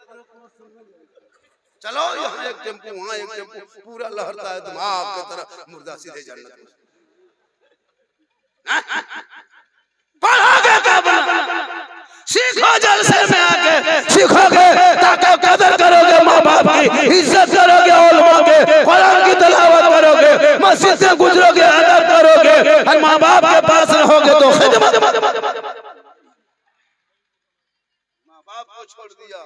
चलो यहाँ एक टेम्पो, वहाँ एक टेम्पो, पूरा लहरता है दिमाग की तरह, मुर्दा सीधे जन्नत में। पढ़ोगे क्या बना? सीखो, जलसे में आके सीखोगे, ताकि कदर करोगे, माँ बाप की इज्जत करोगे, उलमा के कुरान की तिलावत करोगे, मस्जिद से गुजरोगे, अदब करोगे, और माँ बाप के पास रहोगे तो खिदमत। माँ बाप को छोड़ दिया,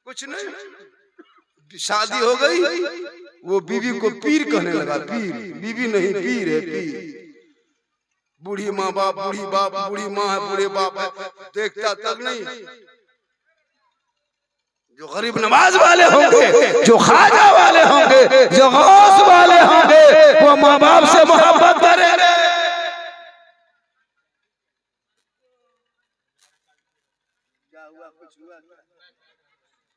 कुछ नहीं, शादी हो गई, वो बीवी को पीर कहने लगा। पीर बीवी नहीं, पीर है, पीर। बूढ़ी माँ बाप, बूढ़ी बाप, बूढ़ी माँ है, बूढ़े बाप है, देखता तक नहीं। जो गरीब नवाज वाले होंगे, जो खाजा वाले होंगे, जो गौस वाले होंगे, वो माँ बाप से मोहब्बत करेंगे। क्या हुआ? कुछ हुआ?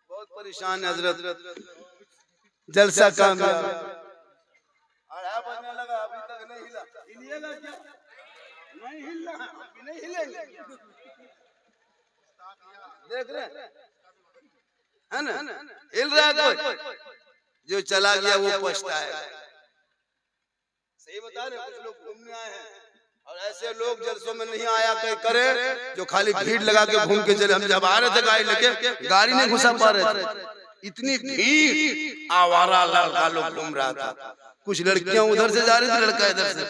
बहुत परेशान है हजरत, जलसा कामयाब बनने लगा, अभी तक नहीं हिला। हिलिएगा क्या? नहीं हिलना, अभी नहीं हिलेंगे। देख रहे है ना, हिल रहा है कोई? जो चला गया वो पछताएगा। सही बता रहे, कुछ लोग घूमने आए हैं और ऐसे लोग जलसों में नहीं आया कहीं करे, जो खाली भीड़ लगा के घूम के चले। हम जब आ रहे थे गाड़ी लेके, गाड़ी नहीं घुसा पा रहे थे, इतनी भीड़, आवारा लड़का लोग घूम रहा था। कुछ लड़कियां उधर से जा रही थी, लड़का इधर से।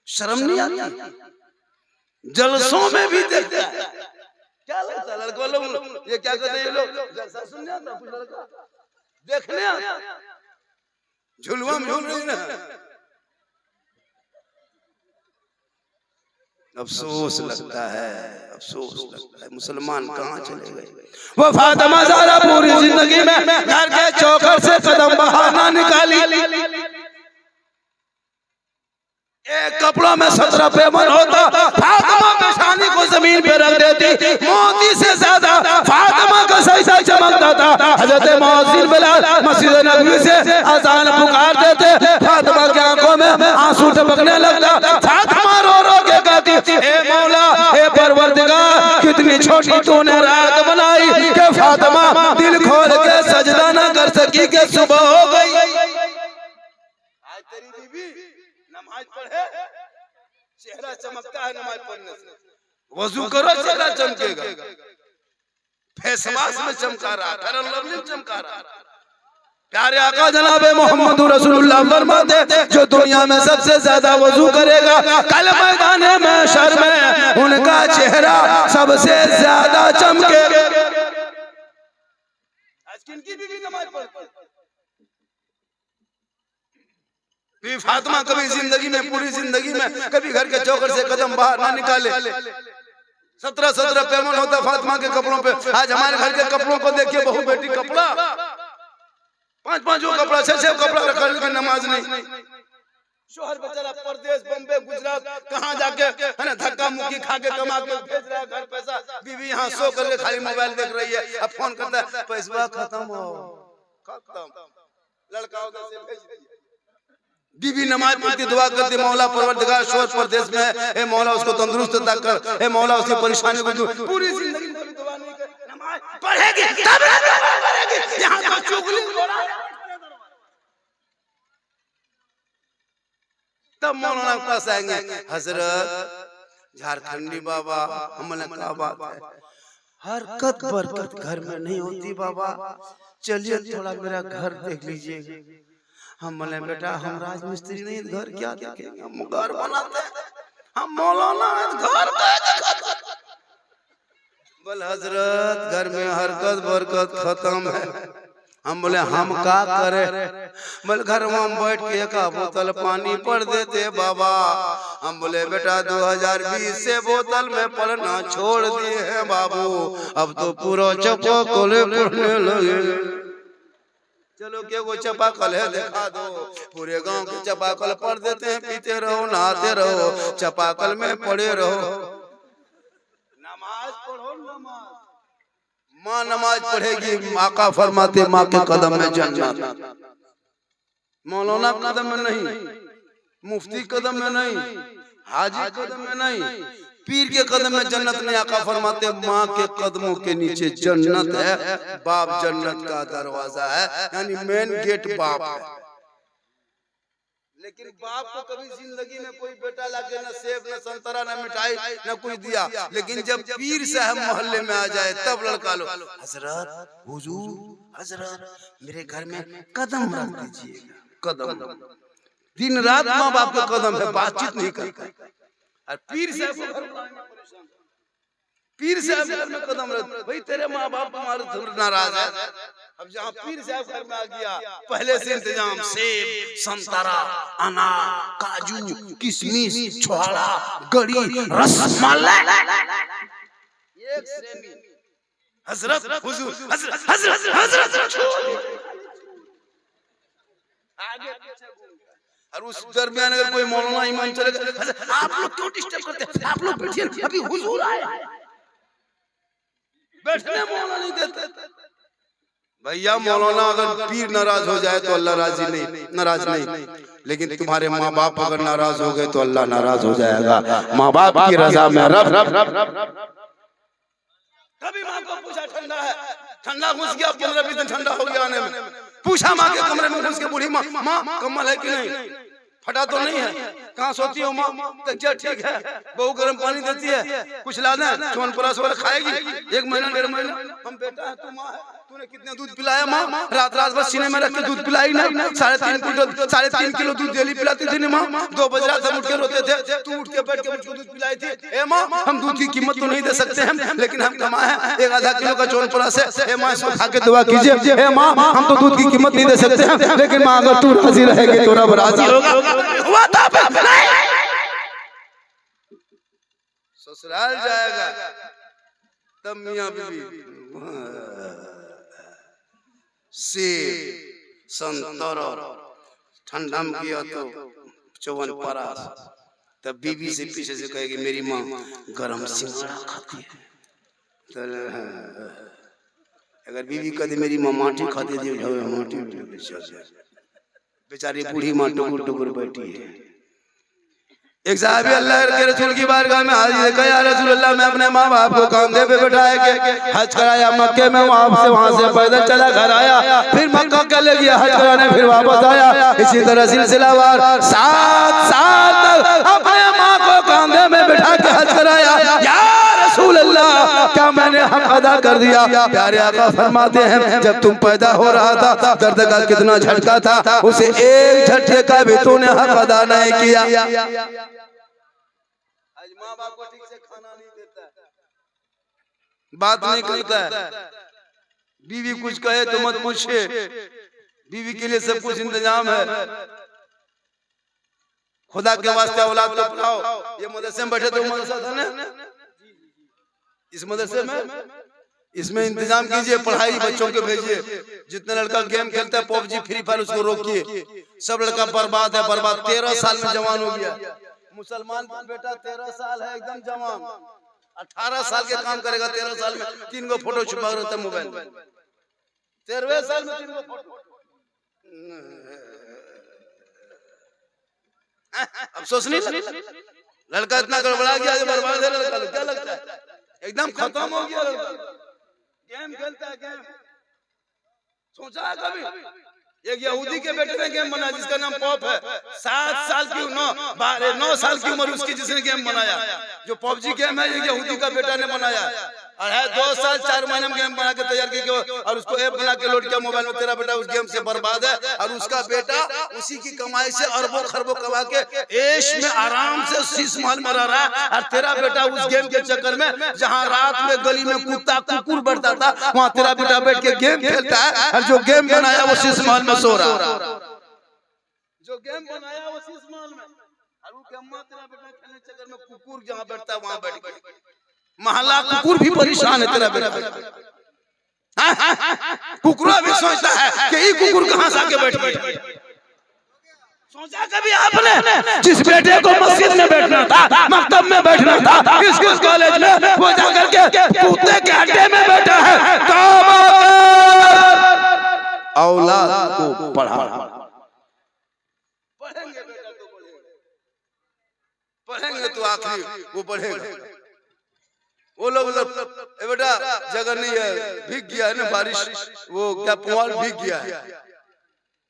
शर्म नहीं आती? जलसों में भी देखता है। क्या लगता है लड़कों लोग ये क्या कहते हैं ये लोग जलसा सुनने आता कुछ लड़का देखने आता झुलवा में झूल रही ना। अफसोस लगता है मुसलमान कहाँ चले गए। वो फातिमा ज़हरा पूरी जिंदगी में घर के चौखट से कदम बाहर ना निकाली। एक कपड़ों में 17 पेमन होता, फातिमा पेशानी को जमीन पे रख देती। मोती से ज्यादा फातिमा का सजदा चमकता था। हजरत मुअज्जिन बिलाल मस्जिद नबवी से अजान पुकारते थे, फातिमा की आंखों में आंसू टपकने लगता। फातिमा रो रो के कहती, हे मौला हे परवरदिगार, कितनी छोटी तूने रात बनाई कि फातिमा दिल खोल के सजदा न कर सकी कि सुबह हो गई। आज तेरी बीवी नमाज पढ़े चेहरा चमकता है नमाज पढ़ने से। वजू करो चेहरा चमकेगा। फेस वॉश में चमका रहा, फेयर लवली में चमका रहा। प्यारे आका जनाब मोहम्मद रसूलुल्लाह फरमाते जो दुनिया में सबसे ज्यादा वजू करेगा कल मैदान महशर में उनका चेहरा सबसे ज्यादा चमकेगा। आज किनकी बीवी नमाज पढ़ती? फातिमा कभी जिंदगी में पूरी जिंदगी में कभी घर के चौखट से कदम बाहर ना निकाले। 17 पेमन होता फातिमा के कपड़ों पे। आज हमारे घर के कपड़ों को देखिए, बहू बेटी कपड़ा 5 कपड़ा 6 कपड़ा रखा, लेकिन नमाज नहीं। शोहर बेचारा परदेश बम्बे गुजरात कहाँ जाके है ना धक्का मुक्की खा के कमा के भेज रहा है घर पैसा। बीवी यहाँ सो करके खाली मोबाइल देख रही है। अब फोन करता है पैसा खत्म हो खत्म, लड़का उधर से भेज दिया। बीवी नमाज पढ़ती दुआ करती, मौला परवरदिगार शोहर परदेश में है, मौला उसको तंदुरुस्त अता कर, है मौला उसकी परेशानी को दूर। पूरी जिंदगी में दुआ नहीं कर, नमाज पढ़ेगी तब करेगी। यहां तो चुगली तब मौलाना के पास आएंगे, हजरत झारखंडी बाबा हमने कहा बात है, हरकत बरकत घर में नहीं होती बाबा, चलिए थोड़ा मेरा घर देख लीजिएगा। हम बोले बेटा हम राजमिस्त्री नहीं, घर क्या देखेंगे, हम घर बनाते हैं, हम मौलाना घर बोले हजरत घर में हरकत बरकत खत्म है। हम बोले हम क्या करे? बोले घर में हम बैठ के एक बोतल पानी पढ़ देते बाबा। हम बोले बेटा 2020 से बोतल में पढ़ना छोड़ दिए हैं बाबू, अब तो पूरा चपा कोले पढ़ने लगे। चलो क्या वो चपाकल है दिखा दो, पूरे गांव के चपाकल पढ़ देते हैं, पीते रहो नहाते रहो, चपाकल में पड़े रहो। नमाज पढ़ो, नमाज माँ नमाज पढ़ेगी, माँ का फरमाते माँ के कदम में जन्नत। मौलाना कदम में नहीं, मुफ्ती कदम में नहीं, हाजी कदम में नहीं, पीर के कदम में जन्नत नहीं। आका फरमाते माँ के कदमों के नीचे जन्नत है, बाप जन्नत का दरवाजा है, यानी मेन गेट बाप है। लेकिन बाप को कभी जिंदगी में कोई बेटा लाके न सेब न संतरा न मिठाई न कोई दिया, लेकिन जब पीर साहब मोहल्ले में आ जाए तब लड़का लो हजरत हुजूर हजरत मेरे घर में कदम रख दीजिएगा। कदम दिन रात माँ बाप के कदम है, बातचीत नहीं करता। और पीर साहब घर में कदम रख, भाई तेरे माँ बाप हमारे नाराज है। अब जहाँ पीर साहब घर में आ गया पहले से इंतजाम, सेब संतरा अनार काजू किशमिश छोहाड़ा गड़ी रसमलाई एक श्रेणी। हजरत हुजूर हजरत हजरत हजरत आगे और उस दरमियान अगर कोई मौलाना ईमान चलेगा, आप लोग क्यों डिस्टर्ब करते हैं, आप लोग बैठिए, अभी हुजूर आए। बैठने मौलाना नहीं देते। भैया मौलाना अगर पीर नाराज हो जाए तो अल्लाह नाराज नहीं, लेकिन तुम्हारे माँ बाप अगर नाराज हो गए तो अल्लाह नाराज हो जाएगा। माँ बाप की रजा में रब। कभी माँ को पूछा ठंडा है, ठंडा घुस गया, 15-20 दिन ठंडा हो गया आने में। पूछा माँ के कमरे में घुस के, बूढ़ी माँ कम्बल है कि नहीं, फटा तो नहीं है, कहाँ सोती हो माँ? तो क्या ठीक है, बहू गर्म पानी देती है, कुछ ला दें, चौन परास वाला खाएगी 1 महीना 1.5 महीना। हम बेटा है तू माँ है, तूने कितने दूध पिलाया माँ? रात रात भर सीने में रख के दूध पिलाई ना? 3.5 किलो दूध डेली पिलाती थी ना माँ? 2 बज रात हम उठ के रोते थे, तू उठ के बैठ के मुझको दूध पिलाई थी। ए माँ, हम दूध की कीमत तो नहीं दे सकते हैं, लेकिन हम कमाए हैं 1 आधा किलो का चौनपुरा से। ए माँ, इसको खा के दुआ कीजिए। ए माँ, हम तो दूध की कीमत नहीं दे सकते हैं, लेकिन माँ अगर तू राजी रहेगी तो रब राजी होगा। हुआ था ससुराल जाएगा तब मियां बीवी सेब संतरा ठंडा में किया तो च्यवनप्राश, तब बीवी से पीछे से कहेगी मेरी माँ गरम सिंघाड़ा खाती है। तो अगर बीवी कहती मेरी माँ माटी खाती है, माटी बेचारी बूढ़ी माँ टुकुर टुकुर बैठी है। एक साहबी अल्लाह के रसूल की बारगाह में हाजिर है, कहा या रसूल अल्लाह, मैं अपने माँ बाप को कंधे पे बिठाए के हज कराया मक्के में, वहां से पैदल चला घर आया, फिर मक्का के ले गया हज कराने, फिर वापस आया। इसी तरह सिलसिलावार 7 साल तक अपने माँ को कंधे में बिठा के हज कराया। या रसूल अल्लाह, क्या मैंने हक अदा कर दिया? प्यारे आका फरमाते हैं, जब तुम पैदा हो रहा था दर्द का कितना झटका था, उसे एक झटके का भी तूने हक अदा नहीं किया। आज माँ बाप को ठीक से खाना नहीं देता है, बात नहीं करता है, बीवी कुछ कहे तो मत पूछे, बीवी के लिए सब कुछ इंतजाम है। खुदा के वास्ते औलाद तो पढ़ाओ। ये मदरसे में बैठे तो मदरसा था ना, इस मदरसे में इसमें इंतजाम कीजिए, पढ़ाई बच्चों के भेजिए। जितने लड़का गेम खेलता है पबजी फ्री फायर उसको रोकिए। सब लड़का बर्बाद है, बर्बाद। 13 साल में जवान हो गया। मुसलमान का बेटा 13 साल है एकदम जवान, 18 साल के काम करेगा 13 साल में। 3 गो फोटो छुपा रहता है मोबाइल में, 13वें साल में 3 गो फोटो। अफसोस नहीं, लड़का इतना गड़बड़ा गया, बर्बाद है लड़का। क्या लगता है एकदम खत्म हो गया लड़का। गेम खेलता है, गेम सोचा है कभी? एक यहूदी के बेटे ने गेम बनाया जिसका नाम पॉप है। 7 साल की 9 साल की उम्र उसकी, जिसने गेम बनाया। जो पबजी गेम है ये यहूदी का बेटा ने बनाया। और है 2 साल 4 महीने में गेम बना के तैयार किया और उसको ऐप बना के लोड किया मोबाइल में। तेरा बेटा उस गेम से बर्बाद है, और उसका बेटा उसी की कमाई से अरबों खरबों कमा के ऐश में आराम से शीश महल में रह रहा है। और तेरा बेटा उस गेम के चक्कर में, जहां रात में गली में कुत्ता कुकुर बढ़ता था, वहां तेरा बेटा बैठ के गेम खेलता है। और जो गेम बनाया वो शीश महल में सो रहा। जो गेम बनाया वो शीश महल में, और वो अम्मा तेरा बेटा खेलने चक्कर में कुकुर जहां बैठता है वहां बैठ गई। महल्ला कुकुर भी परेशान है तेरा बेटा। कुकुरा भी सोचता है कि ये कुकुर कहां से आके बैठ गया। सोचा कभी आपने जिस बेटे को मस्जिद में बैठना था, मकतब में बैठना था, इस कॉलेज में, वो जाकर के कुत्ते के अड्डे में बैठा है। औलाद को पढ़ा, पढ़ेंगे बेटा तो पढ़ेंगे तो आखिर वो पढ़ेगा। वो लोग बेटा जगह नहीं है, भीग गया है ना बारिश, वो क्या पुआल भीग गया है,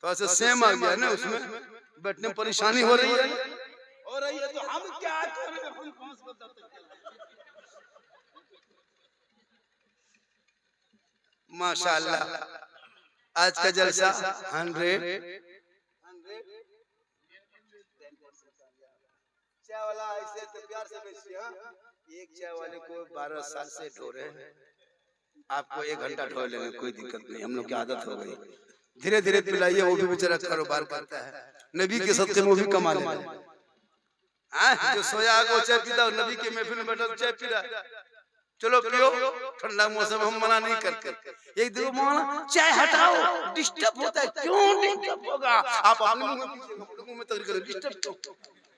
तो ऐसे सेम आ गया है ना, उसमें बैठने में परेशानी हो रही है। तो हम क्या करें, हम कौन से बताते हैं। माशाल्लाह आज का जलसा 100 चाय वाला ऐसे तो प्यार से बेचिए। एक चाय वाले को 12 साल से ढो रहे हैं, आपको 1 घंटा ढो लेंगे, कोई दिक्कत नहीं, हम लोग की आदत हो गई। धीरे धीरे पिलाइए, वो भी बेचारा कारोबार करता है, नबी के सदके में वो भी कमा लेगा। जो सोया आगे चाय पीता, नबी के महफिल में बैठा चाय पी रहा है। चलो पियो, ठंडा मौसम, हम मना नहीं करते। एक दिन मौलाना चाय हटाओ, डिस्टर्ब होता है। क्यों डिस्टर्ब होगा? आप अपने मुंह में पीजिए, अपने मुंह में तक करो, डिस्टर्ब क्यों?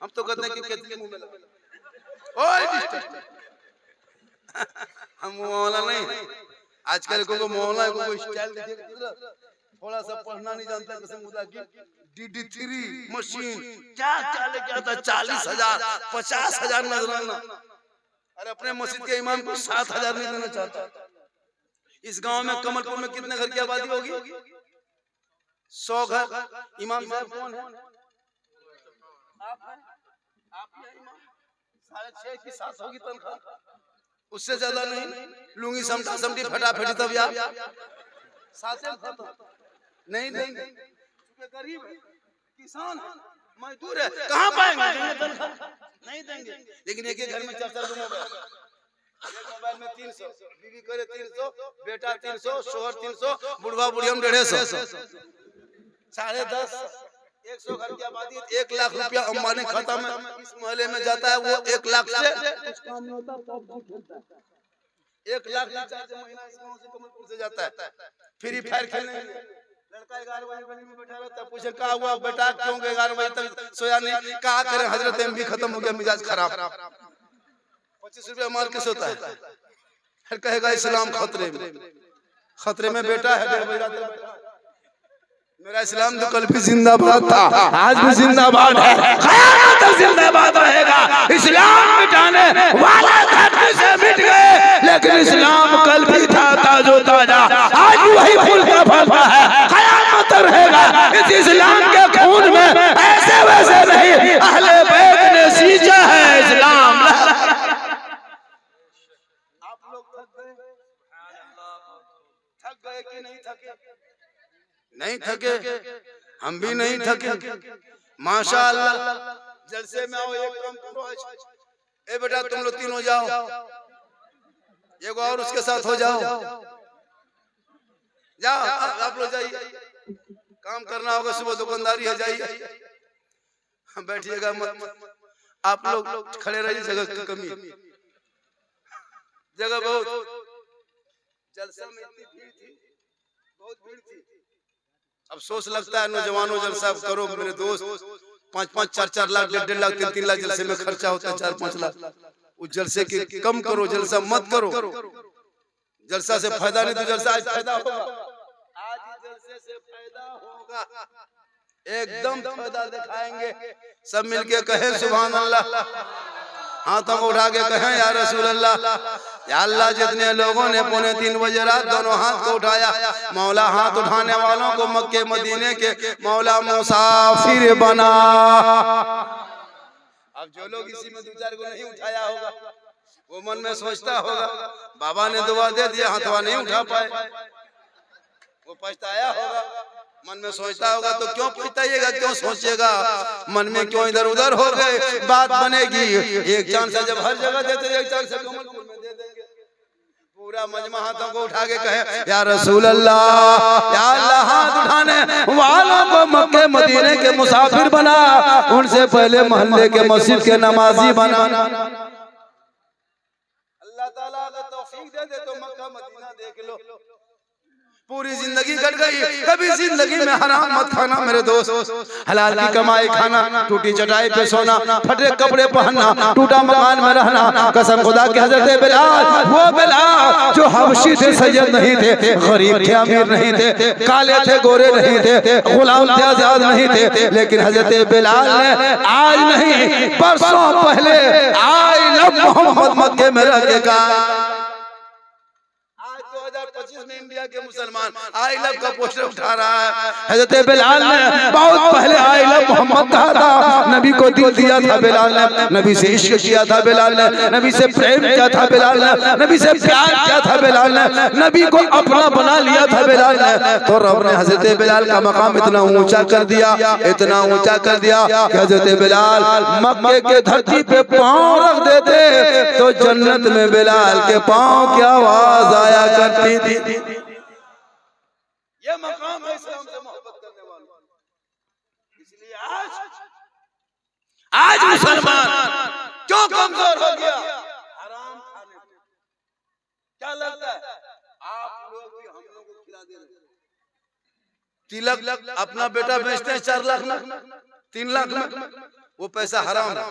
हम तो कहते हैं कि केतली मुंह में लगा, ओए डिस्टर्ब। हम मौलाना नहीं, आजकल को मौलाना को स्टाइल देखिए, थोड़ा सा पढ़ना नहीं जानता, कसम खुदा की DD3 मशीन क्या क्या लेके आता, 40,000 50,000 नजराना। अरे अपने मस्जिद के इमाम को 7,000 नहीं देना चाहता। इस गांव में कमलपुर में कितने घर की आबादी होगी? 100 घर। इमाम साहब कौन है? आप हैं? आप ही हैं इमाम। 6.5 की 7 होगी तनख्वाह, उससे ज्यादा नहीं। लुंगी समटा समटी फटाफटी तब यार साथे खत्म नहीं देंगे, क्योंकि गरीब है, किसान है, मजदूर है, कहाँ पाएंगे नहीं देंगे। लेकिन एक घर में 4-4 रूम हो गया, एक मोबाइल में 300, बीवी करे 300, बेटा 300, शोहर 300, बुढ़वा बुढ़िया 150, 10.5 100 घर की आबादी, 1 लाख रुपया अंबानी खाता में इस मोहल्ले में जाता है। वो 1 लाख से कुछ काम नहीं होता, खेलता है 1 लाख रिचार्ज महीना इस गांव से कमलपुर से जाता है फ्री फायर खेलने। लड़का 11 बजे में बैठा रहता है, पूछे क्या हुआ बेटा, क्यों 11 बजे तक सोया नहीं? क्या करे हजरत एमबी खत्म हो गया, मिजाज खराब, 25 रुपया मार के सोता है। फिर कहेगा इस्लाम खतरे में बेटा है, मेरा इस्लाम तो कल भी जिंदाबाद था, आज भी जिंदाबाद है, क़यामत तक जिंदाबाद रहेगा। इस्लाम मिटाने वाले धरती से मिट गए, लेकिन इस्लाम कल भी था ताजो ताजा, आज भी वही फूलता फलता है, क़यामत तक रहेगा। इस इस्लाम के खून में ऐसे वैसे नहीं, अहले बैत ने सींचा है इस्लाम। आप लोग थक गए कि नहीं थके? नहीं थके, हम भी नहीं थके माशाअल्लाह। जलसे में आओ, एक काम करो, ए बेटा तुम लोग 3 हो जाओ, एक और उसके साथ हो जाओ, जाओ आप लोग जाइए, काम करना होगा, सुबह दुकानदारी है, जाइए बैठिएगा मत, आप लोग खड़े रहिए, जगह की कमी है, जगह बहुत। जलसा में इतनी भीड़ थी, बहुत भीड़ थी। अफसोस लगता है नौजवानों, जलसा करो मेरे दोस्त, 5-5, 4-4 लाख, 1.5 लाख, 3-3 लाख जलसे में खर्चा होता है, 4-5 लाख। उस जलसे की कम करो, जलसा मत करो। जलसा से फायदा नहीं तो जलसा आज फायदा होगा, आज जलसे से फायदा होगा, एकदम फायदा दिखाएंगे। सब मिलके कहें सुभान अल्लाह, हाथों को उठा के कहें या रसूल अल्लाह। या अल्लाह, जितने लोगों ने 2:45 बजे रात दोनों हाथ को उठाया, मौला हाथ उठाने वालों को मक्के मदीने के मौला मुसाफिर बना। अब जो लोग इसी में 2-4 को नहीं उठाया होगा, वो मन में सोचता होगा बाबा ने दुआ दे दिया, हाथवा नहीं उठा पाए, वो पछताया होगा, मन में सोचता होगा। तो क्यों पछताइएगा, क्यों सोचिएगा, मन में क्यों इधर उधर हो गए? बात बनेगी। एक चांस जब हर जगह देते, एक चांस कमलपुर में दे देंगे। पूरा मजमा हाथों को उठा के कहे या रसूल अल्लाह, या अल्लाह, हाथ उठाने वालों को मक्के मदीने के मुसाफिर बना, उनसे पहले मोहल्ले के मस्जिद के नमाजी बना। अल्लाह ताला अगर तौफीक दे दे तो मक्का मदीना देख लो। पूरी जिंदगी कट गई, कभी जिंदगी में हराम मत खाना मेरे दोस्त, हलाल की कमाई खाना, टूटी चटाई पे सोना, फटे कपड़े पहनना, टूटा मकान में रहना। कसम खुदा के हजरत बिलाल, वो बिलाल जो हबशी थे, सैयद नहीं थे, गरीब थे, अमीर नहीं थे, काले थे, गोरे नहीं थे, गुलाम थे, आजाद नहीं थे, लेकिन हजरत बिलाल ने आज नहीं परसों पहले आई लव मोहम्मद मक्के में रह के कहा। 2025 में इंडिया के मुसलमान आई लव का पोस्टर उठा रहा है। हजरत बिलाल ने बहुत पहले आई लव मोहम्मद कहा था, नबी को दिल दिया था बिलाल ने, नबी से इश्क किया था बिलाल ने, नबी से प्रेम किया था बिलाल ने, नबी से प्यार किया था बिलाल ने, नबी को अपना बना लिया था बिलाल ने। तो रब ने हजरत बिलाल का मकाम इतना ऊंचा कर दिया, इतना ऊंचा कर दिया कि हजरत बिलाल मक्के के धरती पे पांव रख देते तो जन्नत में बिलाल के पांव की आवाज आया करती थी। ये मकाम है इस्लाम से मोहब्बत करने वालों। इसलिए आज मुसलमान क्यों कमजोर हो गया? हराम खाने पे। क्या लगता है आप लोग भी हम लोग को खिला दे रहे हैं? तिलक अपना बेटा बेचते हैं 4 लाख में, 3 लाख में, वो पैसा हराम है।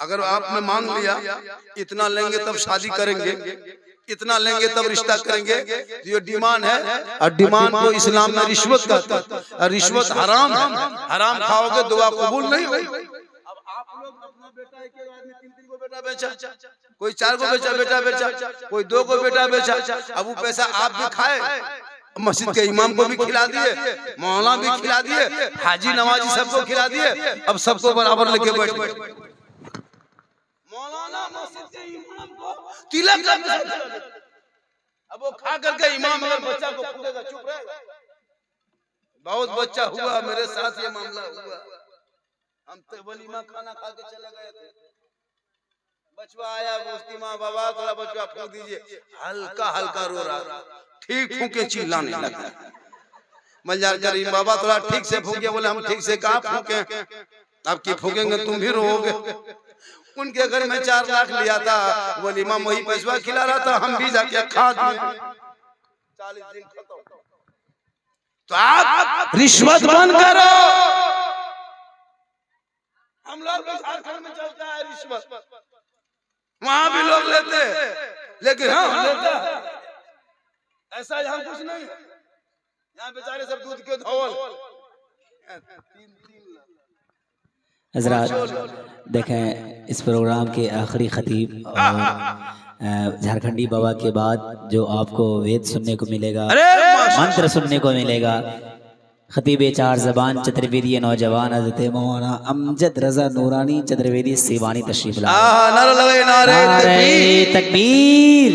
अगर आपने मांग लिया इतना लेंगे तब शादी करेंगे, इतना लेंगे तब रिश्ता करेंगे, तो ये डिमांड है। और डिमांड को इस्लाम में रिश्वत कहता है, और रिश्वत हराम है। हराम खाओगे दुआ कबूल नहीं होगी। अब आप लोग अपना बेटा, एक आदमी 3-3 को बेटा बेचा, कोई 4 को बेचा बेटा बेचा, कोई 2 को बेटा बेचा। अब वो पैसा आप भी खाए, मस्जिद के इमाम को भी खिला दिए, मौलाना भी खिला दिए, हाजी नवाजी सबको खिला दिए। अब सबको बराबर लेके बैठ गए। मौलाना मस्जिद के इमाम को तिलक अब वो खा करके इमाम अगर बच्चा को फूकेगा चुप रहेगा? बहुत बच्चा हुआ मेरे साथ ये मामला हुआ। हम तो वलीमा खाना खा के चले गए थे, बचवा आया, उसकी माँ बाबा थोड़ा बचवा फूक दीजिए, हल्का हल्का रो रहा, ठीक फूके चिल्लाने लगा। मजार करीम बाबा थोड़ा ठीक से फूके, बोले हम ठीक से कहाँ फूके, अब की फूकेंगे तुम भी रोओगे। उनके घर में 4 लाख लिया था, वलीमा वही पैसा खिला रहा था, हम भी जाके खा दिए। 40 दिन खत्म। तो आप रिश्वत बंद करो। हम लोग झारखंड में चलता है रिश्वत, वहां भी लोग लेते, लेकिन हम लेते ऐसा यहाँ कुछ नहीं। यहाँ बेचारे सब दूध के धौल। हजरात देखें, इस प्रोग्राम के आखिरी खतीब और झारखंडी बाबा के बाद जो आपको वेद सुनने को मिलेगा, मंत्र सुनने को मिलेगा, खतीब 4 ज़बान चतुर्वेदी नौजवान हज़रत मौलाना अमजद रज़ा नूरानी चतुर्वेदी सिवानी तशरीफ लाए। नारे तकबीर,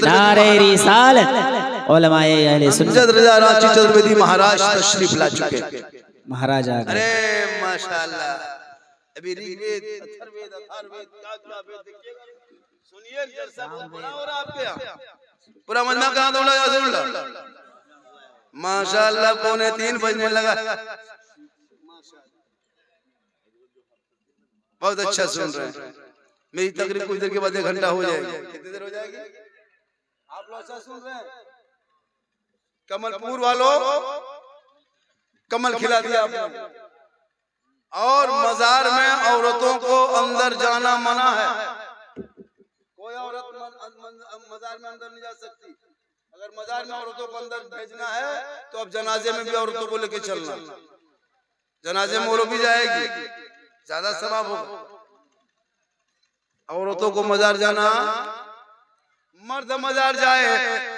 नारे रिसालत। उलमाए अहले सुन्नत अमजद रज़ा रांची चतुर्वेदी महाराज तशरीफ ला चुके। महाराज आ गए। अरे माशाल्लाह, अभी ऋग्वेद, अथर्ववेद, देखिएगा, सुनिए जलसा बहुत बड़ा हो रहा है आपके यहाँ। पूरा मजमा कहाँ दौड़ा या माशाल्लाह, 2:45 बजने लगा। बहुत अच्छा सुन रहे हैं। मेरी तकरीब कुछ देर के बाद 1 घंटा हो जाएगी। कितनी देर हो जाएगी? आप लोग अच्छा सुन रहे हैं? कमलपुर वालों, कमल खिला दिया आपने। और मजार में औरतों को अंदर जाना मना है। कोई औरत मजार में अंदर नहीं जा सकती। अगर मजार में औरतों को अंदर भेजना है तो अब जनाजे में भी औरतों को लेके चलना। जनाजे में औरत भी जाएगी, ज्यादा सवाब होगा। औरतों को मजार जाना, मर्द मजार जाए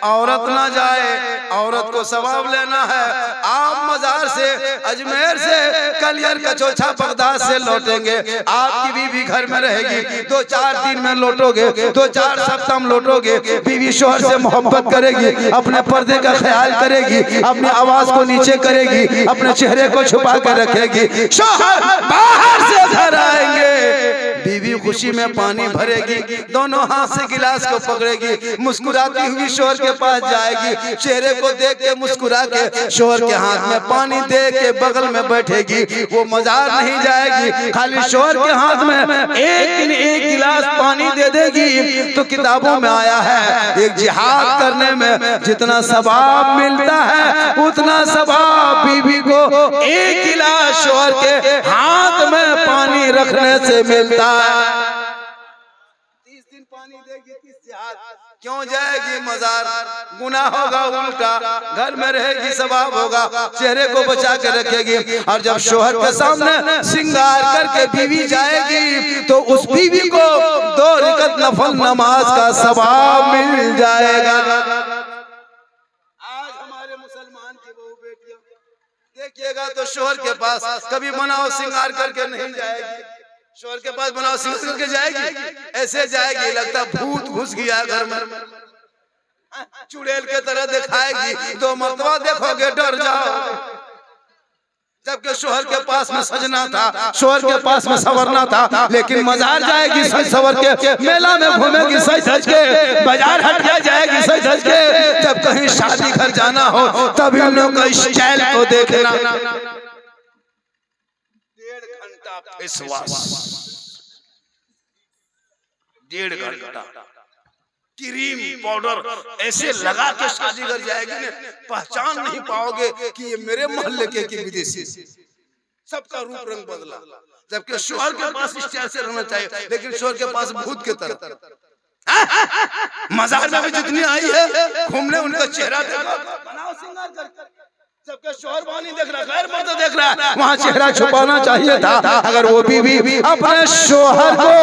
औरत ना जाए, औरत को सवाब लेना है। आप मजार से, अजमेर से, कलियर कचौछा बगदाद से लौटेंगे, आपकी बीवी घर में रहेगी, 2-4 दिन में लौटोगे, 2-4 सप्ताह में लौटोगे। बीवी शोहर से मोहब्बत करेगी, अपने पर्दे का ख्याल करेगी, अपनी आवाज को नीचे करेगी, अपने चेहरे को छुपा कर रखेगी। शोहर बाहर से घर आएंगे, बीवी खुशी में पानी भरेगी, दोनों हाथ से गिलास को पकड़ेगी, मुस्कुराती हुई शोहर के पास जाएगी, चेहरे को देख के मुस्कुरा के शोहर के हाथ में पानी दे के बगल में बैठेगी। वो मजार नहीं जाएगी, खाली शोहर के हाथ में एक गिलास पानी दे देगी। तो किताबों में आया है, एक जिहाद करने में जितना सवाब मिलता है उतना सवाब बीवी को 1 गिलास शोहर के हाथ में पानी रखने से मिलता है। 30 दिन पानी देगी, 30 जिहाद। क्यों जाएगी मजार? गुनाह होगा उल्टा, घर में रहेगी सवाब होगा, चेहरे को बचा के रखेगी। और जब शोहर के सामने श्रृंगार करके बीवी जाएगी तो उस बीवी को 2 रकात नफल नमाज का सवाब मिल जाएगा। आज हमारे मुसलमान की बहू बेटियां देखिएगा तो शोहर के पास कभी बनाओ श्रृंगार करके नहीं जाएगी, शोहर के पास बनाओ श्रृंगार करके जाएगी, ऐसे जाएगी लगता भूत घुस गया घर में, चुड़ैल के तरह दिखाएगी। 2 मरतबा देखोगे डर जाओ। जबकि शोहर के पास में सजना था, शोहर के पास में संवरना था, लेकिन मजार जाएगी सज संवर के, मेला में घूमेगी सज धज के, बाजार हटिया जाएगी सज धज के। जब कहीं शादी घर जाना हो तब इन लोगों का स्टाइल को देखना। 1.5 घंटा फेस वॉश, 1.5 घंटा क्रीम पाउडर ऐसे लगा के शादी घर जाएगी ना, पहचान नहीं पाओगे कि ये मेरे मोहल्ले के विदेशी। सबका रूप रंग बदला। जबकि शोहर के पास स्टाइल से रहना चाहिए, लेकिन शोहर के पास भूत के तरह। मजार में भी जितनी आई है घूमने, उनका चेहरा देखो, बनाओ श्रृंगार करके। जबकि शोहर वानी देख रहा, गैर मर्द देख रहा है, वहाँ चेहरा छुपाना चाहिए था। अगर वो बीवी अपने शोहर को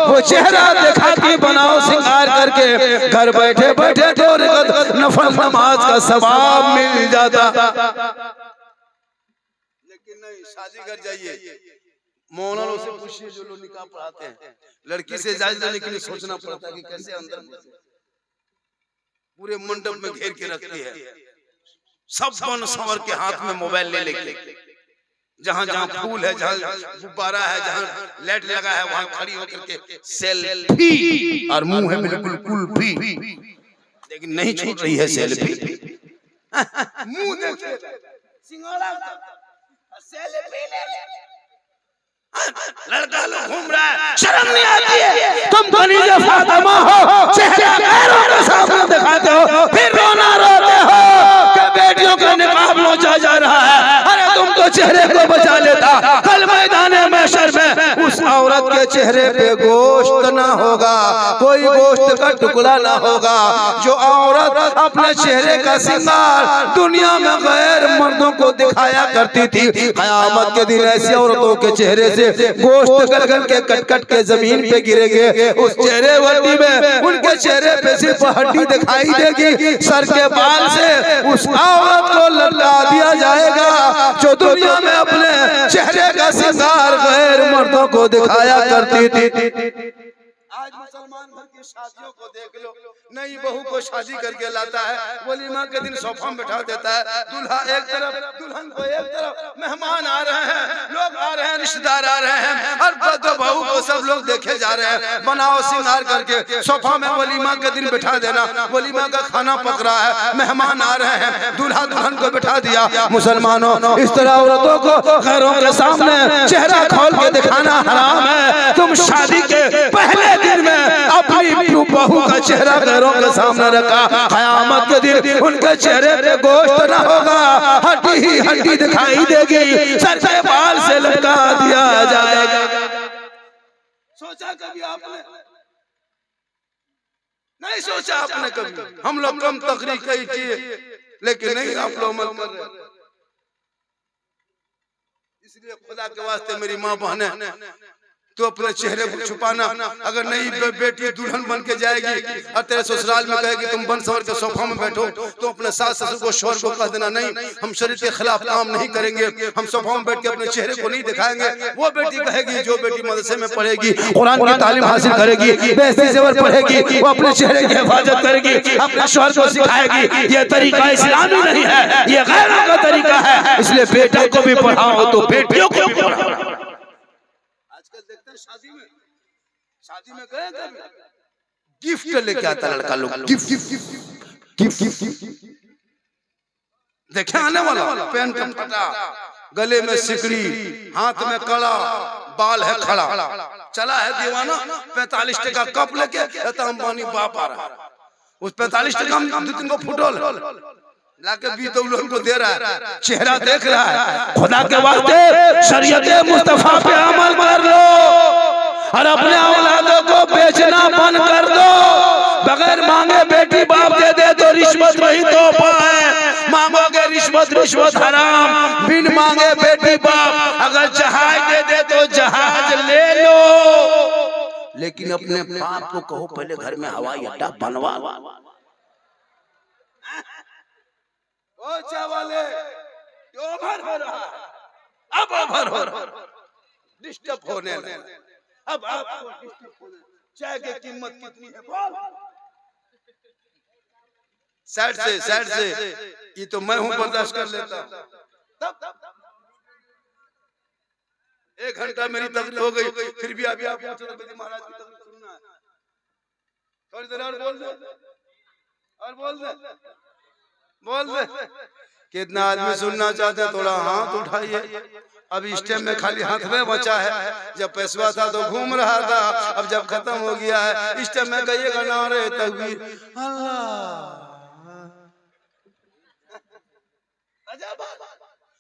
वो चेहरा दिखाती, बनाओ श्रृंगार करके, घर बैठे बैठे 2 रकात नफल नमाज का सवाब मिल जाता। लेकिन नहीं, शादी घर जाइए, मौलाना से पूछिए जो लोग निकाह पढ़ाते हैं, लड़की से इजाजत लेने के लिए सोचना पड़ता है कि कैसे अंदर। पूरे मंडप में घेर के रखती है। सब बन संवर के हाथ में मोबाइल ले लेके, जहां जहां फूल है, जहां गुब्बारा है, जहां लाइट लगा है, वहां खड़ी होकर के सेल्फी, और मुंह है बिल्कुल कुल्फी, लेकिन नहीं छूट रही है सेल्फी। मुंह देखिए, सिंगाड़ा सेल्फी ले ले, लड़का लोग घूम रहा है, शर्म नहीं आती है? तुम कनीज़े फातिमा हो, चेहरा गैरों के सामने दिखाते हो, फिर रोना रोते हो कि बेटियों का निकाब नोचा जा रहा है। अरे तुम तो चेहरे को बचा लेता, कल मैदाने महशर में उस औरत के चेहरे पे गोश्त ना होगा, कोई गोश्त का टुकड़ा ना होगा। जो औरत अपने चेहरे का सिंगार दुनिया में गैर मर्दों को दिखाया करती थी, क़यामत के दिन ऐसी औरतों के चेहरे से गोश्त गल के कट कट के जमीन पे गिरेंगे। उस चेहरे वटी में उनके चेहरे पे सिर्फ हड्डी दिखाई देगी, सर के बाल से उस औरत को लटका दिया जाएगा जो दुनिया में अपने चेहरे का सिंगार गैर मर्दों को दिखाया करती थी। आज मुसलमान भर की शादियों को देख लो, नई बहू को शादी करके लाता है, वलीमा के दिन सोफा में बैठा देता है, दूल्हा एक तरफ, दुल्हन को एक तरफ, मेहमान आ रहे हैं, लोग आ रहे हैं, रिश्तेदार आ रहे हैं, हर बहू को सब लोग देखे जा रहे हैं। बनाओ सिंगार करके सोफा में वलीमा के दिन बैठा देना, वलीमा का खाना पक रहा है, मेहमान आ रहे हैं, दूल्हा दुल्हन को बैठा दिया। मुसलमानों, इस तरह औरतों को घरों के सामने चेहरा खोल के दिखाना हराम है। तुम शादी के पहले दिन में अपनी बहू का चेहरा घरों के सामने रखा, क़यामत के दिन उनके चेहरे पे गोश्त ना होगा, हड्डी ही हड्डी दिखाई देगी, सर के बाल से लटका दिया जाएगा। सोचा कभी आपने? नहीं सोचा आपने कभी? हम लोग कम तकरीर कही किए, लेकिन नहीं आप लोग अमल कर रहे। इसलिए खुदा के वास्ते मेरी माँ बहने, तो अपने चेहरे को छुपाना। अगर नहीं बेटी दुल्हन बन के जाएगी और तेरे ससुराल में कहेगी तुम बन सवर के सोफा में बैठो, तो अपने सास ससुर को शोहर को कह देना नहीं, हम शरीयत के खिलाफ काम नहीं करेंगे, हम सोफा में बैठ के अपने चेहरे को नहीं दिखाएंगे। वो बेटी कहेगी, जो बेटी मदरसे में पढ़ेगी, कुरान की तालीम हासिल करेगी, बेहतरी ज़ेवर पढ़ेगी, वो अपने चेहरे की हिफाजत करेगी, अपने शोहर को सिखाएगी। ये तरीका इस्लामी नहीं है, ये गैरों का तरीका है। इसलिए बेटा को भी पढ़ाओ तो बेटियों को भी पढ़ाओ। देखते हैं शादी में गए कभी गिफ्ट लेके आता लड़का लोग, गिफ्ट देखे आने वाला, पेन का फटा, गले में सिकड़ी, हाथ में कड़ा, बाल है खड़ा, चला है दीवाना 45 टका कप लेके, अंबानी बाप आ रहा, उस 45 टका में 2-3 को फुटोल लाके बीत को दे रहा है, चेहरा देख रहा है। खुदा के वास्ते शरीयत मुस्तफा पे अमल कर लो और अपने औलादों को बेचना बंद कर दो। बगैर मांगे बेटी बाप दे दे तो रिश्वत वही तोहफा है, मांगोगे रिश्वत, रिश्वत हराम। बिन मांगे बेटी बाप अगर जहाज दे दे तो जहाज ले लो, लेकिन अपने बाप को कहो पहले घर में हवाई अड्डा बनवा। वाले ओवर हो रहा है, अब ओवर हो रहा है, डिस्टर्ब होने लगा। अब आपको डिस्टर्ब होने, चाय की कीमत कितनी है बोल। साइड से ये तो मैं हूं, बर्दाश्त कर लेता। तब 1 घंटा मेरी तकलीफ हो गई, फिर भी अभी आप महाराज की तकलीफ सुनना है। थोड़ी देर और बोल दे। कितना आदमी सुनना चाहते हैं? थोड़ा हाथ उठाइए। अब इस टाइम में खाली हाथ में बचा है, जब पैसवा था तो घूम रहा था, अब जब खत्म हो गया है इस टाइम में कहिएगा नारे तकबीर अल्लाह।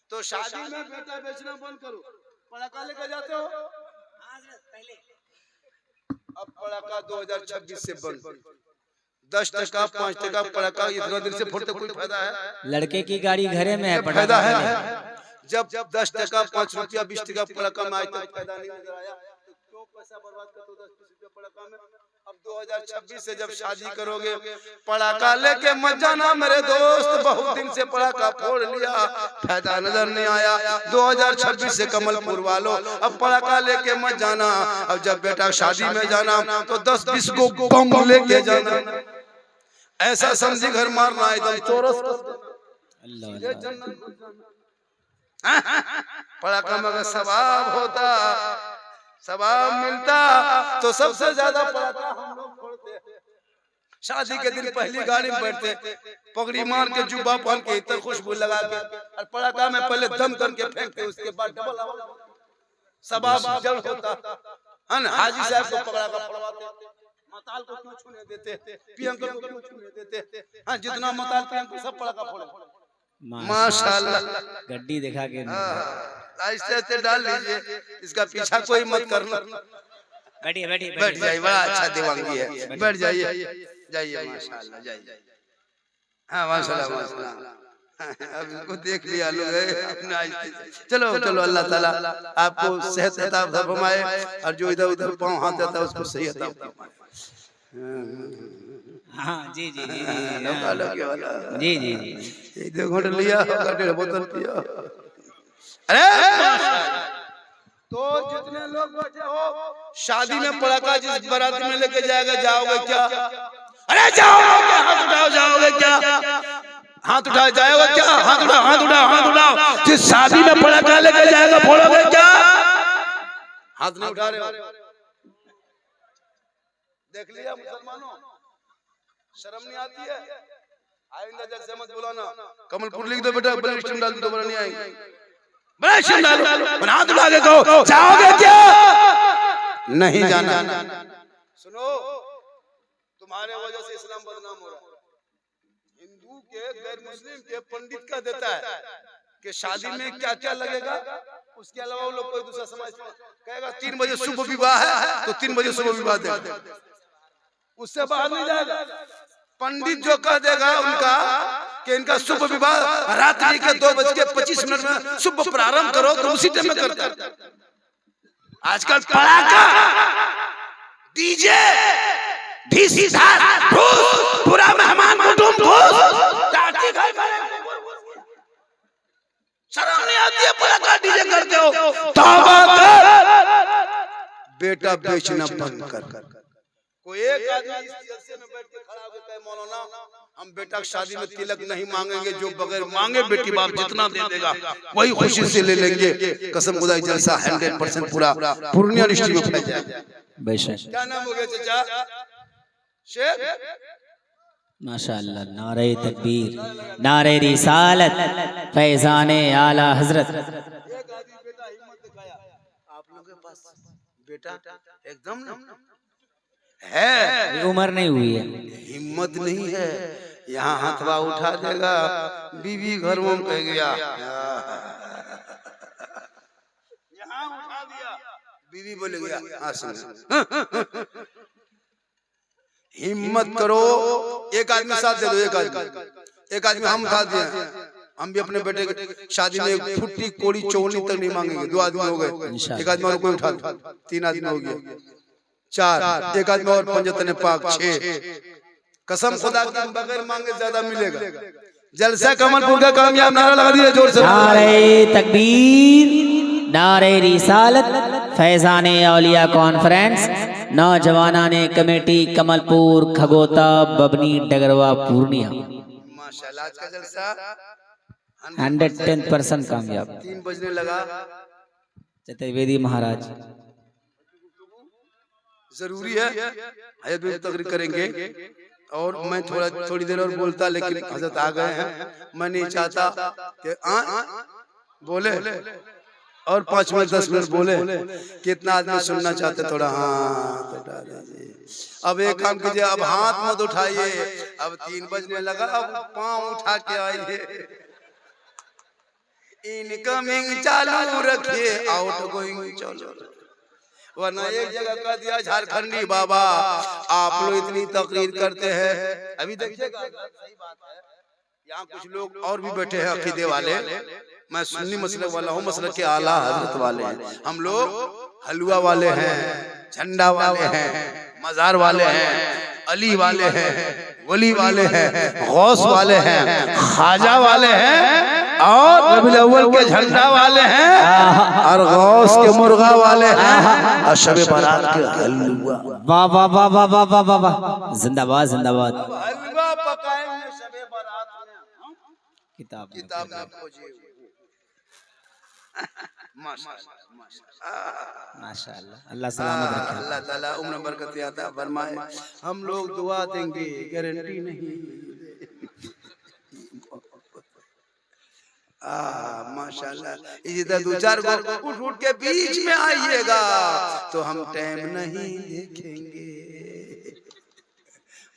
तो शादी में बेटा बेचना बंद करो, पड़ाका लेकर जाते हो। अब पड़ाका 2026 से बंद, 10 टका 5 टका पड़ाका इतना दिन से फोड़ते कोई फायदा है? लड़के की गाड़ी घरे में है, फायदा है? जब 10 टका 5 रुपया 20 टका पड़ाका में आज तक फायदा नहीं नजर आया, तो क्यों पैसा बर्बाद करते हो 10-20 रुपया पड़ाका में? अब 2026 से जब शादी करोगे पड़ाका लेके मत जाना मेरे दोस्त। बहुत दिन से पड़ाका फोड़ लिया, फायदा नजर नहीं आया। 2026 से कमलपुर वालों अब पड़ाका लेके मत जाना। अब जब बेटा शादी में जाना तो 10-20 को बम लेके जाना। ऐसा समझी घर मारना एकदम चोरस अल्लाह ये जन्नत पड़ाका में अगर सवाब होता, सवाब मिलता तो सबसे ज्यादा पड़ाका हम लोग फोड़ते हैं। शादी के दिन पहली गाड़ी में बैठते, पगड़ी मार के जुब्बा पहन के इतना खुशबू लगा के और पड़ाका में पहले दम करके फेंकते, उसके बाद डबल सवाब जल होता। हाजी साहब को पकड़ा कर फोड़वाते, मताल को क्यों छूने देते, प्रियंका को क्यों छूने देते? हाँ, जितना मताल प्रियंका सब पड़ाका फोड़े। माशाल्लाह, गड्डी दिखा के ऐसे ऐसे डाल लीजिए, इसका पीछा कोई मत करना। बैठिए बैठिए बैठ जाइए, बड़ा अच्छा दिवांगी है, बैठ जाइए, जाइए माशाल्लाह, जाइए। हाँ माशाल्लाह माशाल्लाह, अब इसको देख लिया लोग अपने। चलो चलो, अल्लाह ताला आपको सेहत अता फरमाए और जो इधर उधर पाँव हाथ देता है उसको सही अता फरमाए। हाँ जी जी जी जी जी जी, 2 घंटे लिया, 1.5 बोतल पिया। अरे तो जितने लोग बैठे हो, शादी में पड़ाका जिस बाराती में लेके जाएगा, जाओगे क्या? अरे जाओगे क्या? हाथ उठाओ, जाओगे क्या? हाथ उठाओ, जाओगे क्या? हाथ उठाओ, हाथ उठाओ, हाथ उठाओ। जिस शादी में पड़ाका लेके जाएगा, फोड़ोगे क्या? हाथ नहीं उठा रहे हो। देख लिया मुसलमानों, शर्म नहीं आती है? आइंदा जैसे मत बुलाना। कमलपुर लिख दो बेटा, बड़े स्टैंड डाल दो, दोबारा नहीं आएंगे। बड़े स्टैंड डालो, हाथ उठा के कहो, जाओगे क्या? नहीं जाना। सुनो, तुम्हारे वजह से इस्लाम बदनाम हो रहा है। हिंदू के गैर मुस्लिम के पंडित का देता है कि शादी में क्या क्या लगेगा, उसके अलावा वो लोग कोई दूसरा समाज कहेगा 3 बजे शुभ विवाह है तो 3 बजे शुभ विवाह देगा, उससे बाहर नहीं जाएगा। पंडित जो कह देगा उनका कि इनका शुभ विवाह रात्रि के 2:25 में शुभ प्रारंभ करो, तो उसी टाइम में करता है। आजकल पड़ाका, डीजे, पूरा मेहमान कुटुंब शर्म नहीं आती है? पड़ाका डीजे करते हो, तौबा कर, बेटा बेचना बंद कर। कोई एक आदमी इस जलसे में बैठ के खड़ा होकर कहे, मौलाना हम बेटा की शादी में तिलक नहीं मांगेंगे, जो बगैर मांगे बेटी बाप जितना दे देगा वही खुशी से ले लेंगे। कसम खुदा, जलसा 100% पूरा पूर्णिया डिस्ट्रिक्ट में फैल जाएगा। बेशक। क्या नाम हो गया चाचा? शेख? माशाअल्लाह, नारे तकबीर, नारे रिसालत, फैजाने आला हजरत। एक आदमी बेटा हिम्मत दिखाया, आप लोगों के पास बेटा एकदम है, उम्र नहीं हुई है, हिम्मत नहीं है, यहाँ हाथवा उठा देगा, बीवी घर में कह गया, यहाँ उठा दिया, बीवी बोले गया, हिम्मत करो। एक आदमी साथ दे दो, एक आदमी हम उठा दिए। हम भी अपने बेटे की शादी में एक फुट्टी कोड़ी चौनी तक नहीं मांगेंगे। 2 आदमी हो गए, एक आदमी और कोई उठा दो, 3 आदमी हो गए, 4, एक आदमी और पंजतने पाक 6। कसम खुदा की बगैर मांगे ज्यादा मिलेगा। जलसा कमलपुर का कामयाब नारा लगा दिया जोर से। नारे तकबीर, नारे रिसालत, फैजाने औलिया कॉन्फ्रेंस, नौजवानाने कमेटी, कमलपुर, खगोता, बबनी, डगरवा, पूर्णिया। माशाल्लाह, आज का जलसा 110% कामयाब। 3 बजने लगा। चतुर्वेदी महाराज जरूरी है, हजरत भी तकरीर करेंगे और मैं थोड़ी देर और बोलता, लेकिन हजरत आ गए हैं। मैं नहीं चाहता कि बोले और 5 मिनट 10 मिनट बोले। कितना आदमी सुनना चाहते? थोड़ा हाथ उठा दीजिए। अब एक काम कीजिए, अब हाथ मत उठाइए, अब 3 बजने लगा, अब पाँव उठा के आइए। इनकमिंग चालू रखिए, आउट गोइंग चालू, वरना एक जगह कह दिया झारखंडी बाबा आप लोग इतनी तकरीर करते हैं। अभी देखिएगा, सही बात है, यहाँ कुछ लोग और भी बैठे हैं अकीदे वाले। मैं सुन्नी मसलक वाला हूँ, मसलक के आला हजरत वाले हैं। हम लोग हलवा वाले हैं, झंडा वाले हैं, मजार वाले हैं, अली वाले हैं, वली वाले हैं, गौस वाले हैं, ख्वाजा वाले हैं, और रबीउल अव्वल के झंडा वाले हैं, और गौस के मुर्गा वाले हैं, और शब बारात के हलवा। वाह वाह वाह वाह वाह वाह वाह, जिंदाबाद जिंदाबाद। हलवा किताब में किताब में खोजे हुए। माशाअल्लाह माशाअल्लाह माशाअल्लाह, अल्लाह सलामत रखे। अल्लाह ताला उम्र बरकत अता फरमाए। हम लोग दुआ देंगे, गारंटी नहीं। माशाअल्लाह, इसी तरह दो चार को उठ उठ के बीच में आइएगा तो हम टाइम नहीं देखेंगे।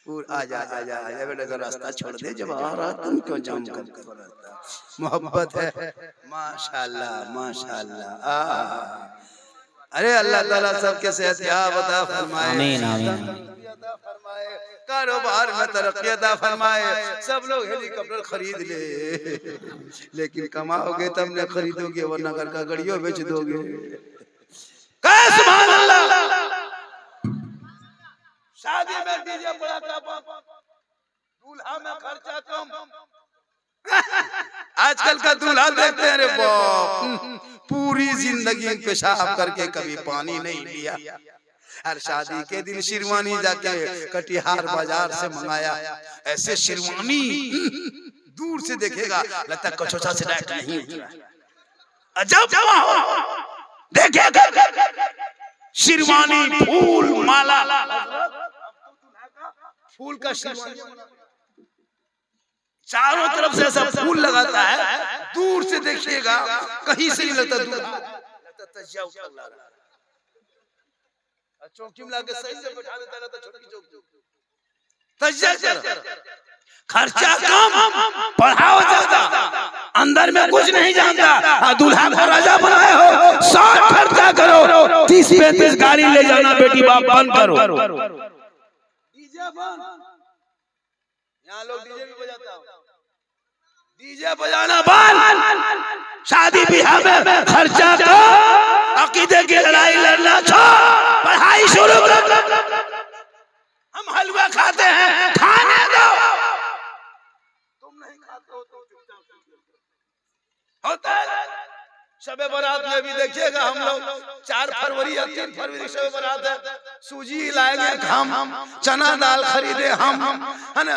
आजा आजा आजा बेटा, तो रास्ता छोड़ दे, जब आ रहा तुम क्यों जाम करके रास्ता। मोहब्बत है। माशाअल्लाह माशाअल्लाह। अरे अल्लाह ताला सबके सेहत अता फरमाए, आमीन आमीन। फरमाए, कारोबार में तरक्की अता फरमाए। सब लोग हेलीकॉप्टर खरीद ले, लेकिन कमाओगे तब न खरीदोगे, वरना घर का गड़ियों बेच दोगे। सुभान अल्लाह। शादी में डीजे बड़ा कम, दूल्हा में खर्चा कम। आजकल का दूल्हा देखते हैं, रे बाप, पूरी जिंदगी पेशाब करके कभी पानी नहीं लिया। हर शादी के दिन शेरवानी जाके कटिहार बाजार से मंगाया। ऐसे शेरवानी दूर से देखेगा लगता कचौचा से डायरेक्ट नहीं उतरा। अजब देखेगा शेरवानी, फूल माला, फूल का शेरवानी चारों तरफ से ऐसा फूल लगाता है, दूर से देखिएगा कहीं से नहीं लगता, दूर चौकी में लाके सही से बैठा देता रहता, छोटी चौकी। खर्चा कम, पढ़ाओ ज्यादा, अंदर में कुछ नहीं जानता। दूल्हा को राजा बनाए हो, 60 खर्चा करो, 30-35 गाड़ी ले जाना, बेटी बाप बंद करो। डीजे बंद, यहाँ लोग डीजे भी बजाता हो, डीजे बजाना बंद। शादी ब्याह में खर्चा कम, अकीदे की लड़ाई लड़ना छोड़, पढ़ाई शुरू कर। हम हलवा खाते हैं, खाने दो। तुम नहीं खाते हो तो होता है। शबे बारात में भी देखिएगा, हम लोग 4 फरवरी या 3 फरवरी शबे बारात है, सूजी लाएंगे हम, चना दाल खरीदे हम, है ना,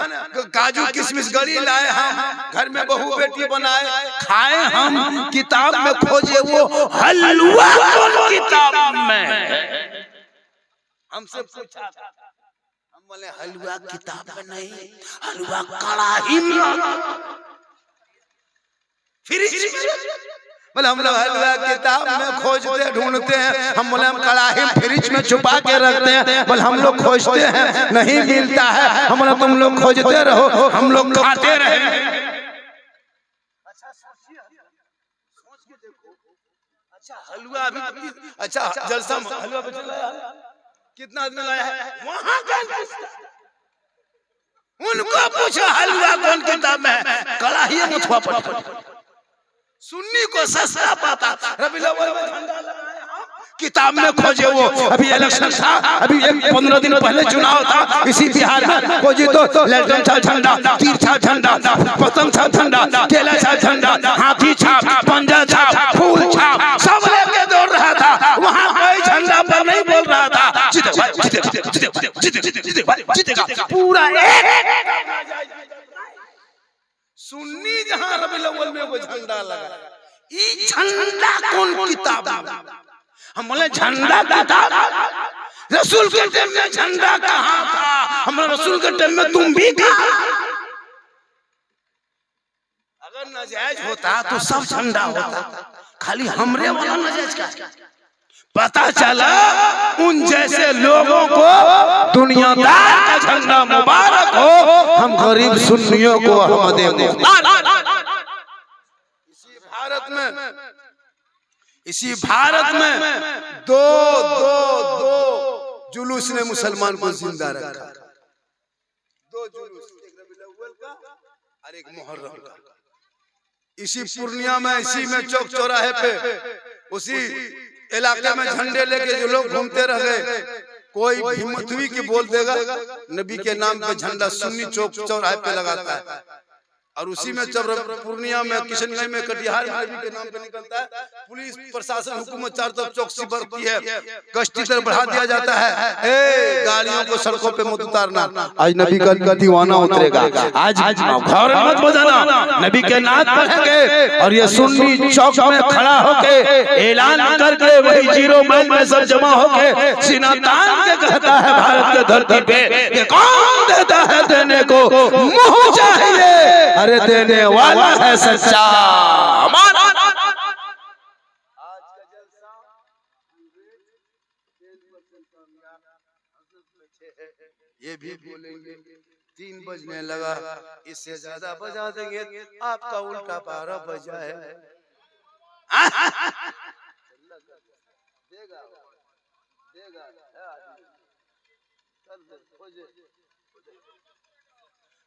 काजू किशमिश गड़ी लाए हम, घर में बहू बेटी बनाए खाए हम। किताब में खोजे वो हलवा कौन किताब में? हमसे पूछा, हम बोले हलवा किताब में नहीं, हलवा कड़ाही में। फिर बोले हम लोग हलवा किताब में खोजते ढूंढते हैं। हम बोले हम कड़ाही फ्रिज में छुपा के रखते हैं। बोले हम लोग खोजते हैं, नहीं मिलता है। हम बोले तुम लोग खोजते रहो, हम लोग खाते रहे। अच्छा सोचिए, सोच के देखो। अच्छा हलवा अभी, अच्छा जलसा हलवा कितना आदमी लाया है, वहां उनको पूछो हलवा कौन किताब में है, कड़ाही में छुपा पड़ा। सुन्नी को सस्ता पाता, रबी अव्वल में झंडा लगाया, किताब में खोजे वो। अभी इलेक्शन था, अभी 15 दिन पहले चुनाव था इसी बिहार में, खोजी तो लैल्टन था झंडा, तीर था झंडा, पतंग था झंडा, केला था झंडा, हाथी छाप, पंजा छाप, फूल छाप, सब लेके दौड़ रहा था। वहाँ कोई झंडा पर नहीं बोल रहा था जीतेगा जीतेगा जीतेगा जीतेगा जीतेगा पूरा एक। सुन्नी जहाँ रबी अव्वल में वो झंडा लगा, ये झंडा कौन किताब में? हम बोले झंडा किताब, रसूल के टाइम में झंडा कहाँ था? हमारे रसूल के टाइम में तुम भी कहा। अगर नाजायज होता तो सब झंडा होता, खाली हमरे वाला नाजायज का। पता चला उन जैसे लोगों को दुनियादार का झंडा मुबारक हो, हम गरीब सुन्नियों को अहमद इसी भारत में दो जुलूस ने मुसलमान को जिंदा रखा। 2 जुलूस, एक रबीउल अव्वल का और एक मुहर्रम का। इसी पूर्णिया में, इसी में चौक चौराहे पे, उसी इलाके में झंडे लेके जो लोग घूमते रह गए। कोई हिम्मत हुई कि बोल देगा नबी के नाम पे झंडा सुन्नी चौक चौराहे पे लगाता है, और उसी में जब पूर्णिया में, किशनगंज में, कटिहार में नबी के नाम पे निकलता है, पुलिस प्रशासन हुकूमत चारों तरफ चौकसी बरतती है, गश्ती दर बढ़ा दिया जाता है। ए गाड़ियों को सड़कों पे मत उतारना, आज नबी का दीवाना उतरेगा, आज घर मत बजाना, नबी के नाम पढ़ेंगे। और ये सुन्नी चौक में खड़ा होके ऐलान करके वही 0 माइल में सब जमा होके सीना तान के कहता है भारत के धरती पे कि कौन देता है देने को मुंह चाहिए, अरे देने वाला है सच्चा। ये भी बोलेंगे 3 बजने लगा, इससे ज्यादा बजा देंगे, आपका उल्टा पारा बजा है।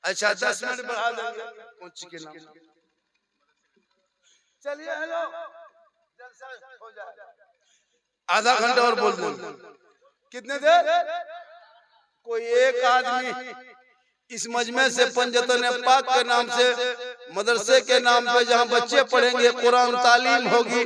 अच्छा 10 मिनट बढ़ा देंगे, पहुंच के नाम चलिए। हेलो, जलसा हो जाए, आधा घंटा और बोल दो। कितने देर? कोई एक आदमी इस मजमे से पंजतन पाक के नाम से, मदरसे के नाम पे जहाँ बच्चे पढ़ेंगे, कुरान तालीम होगी,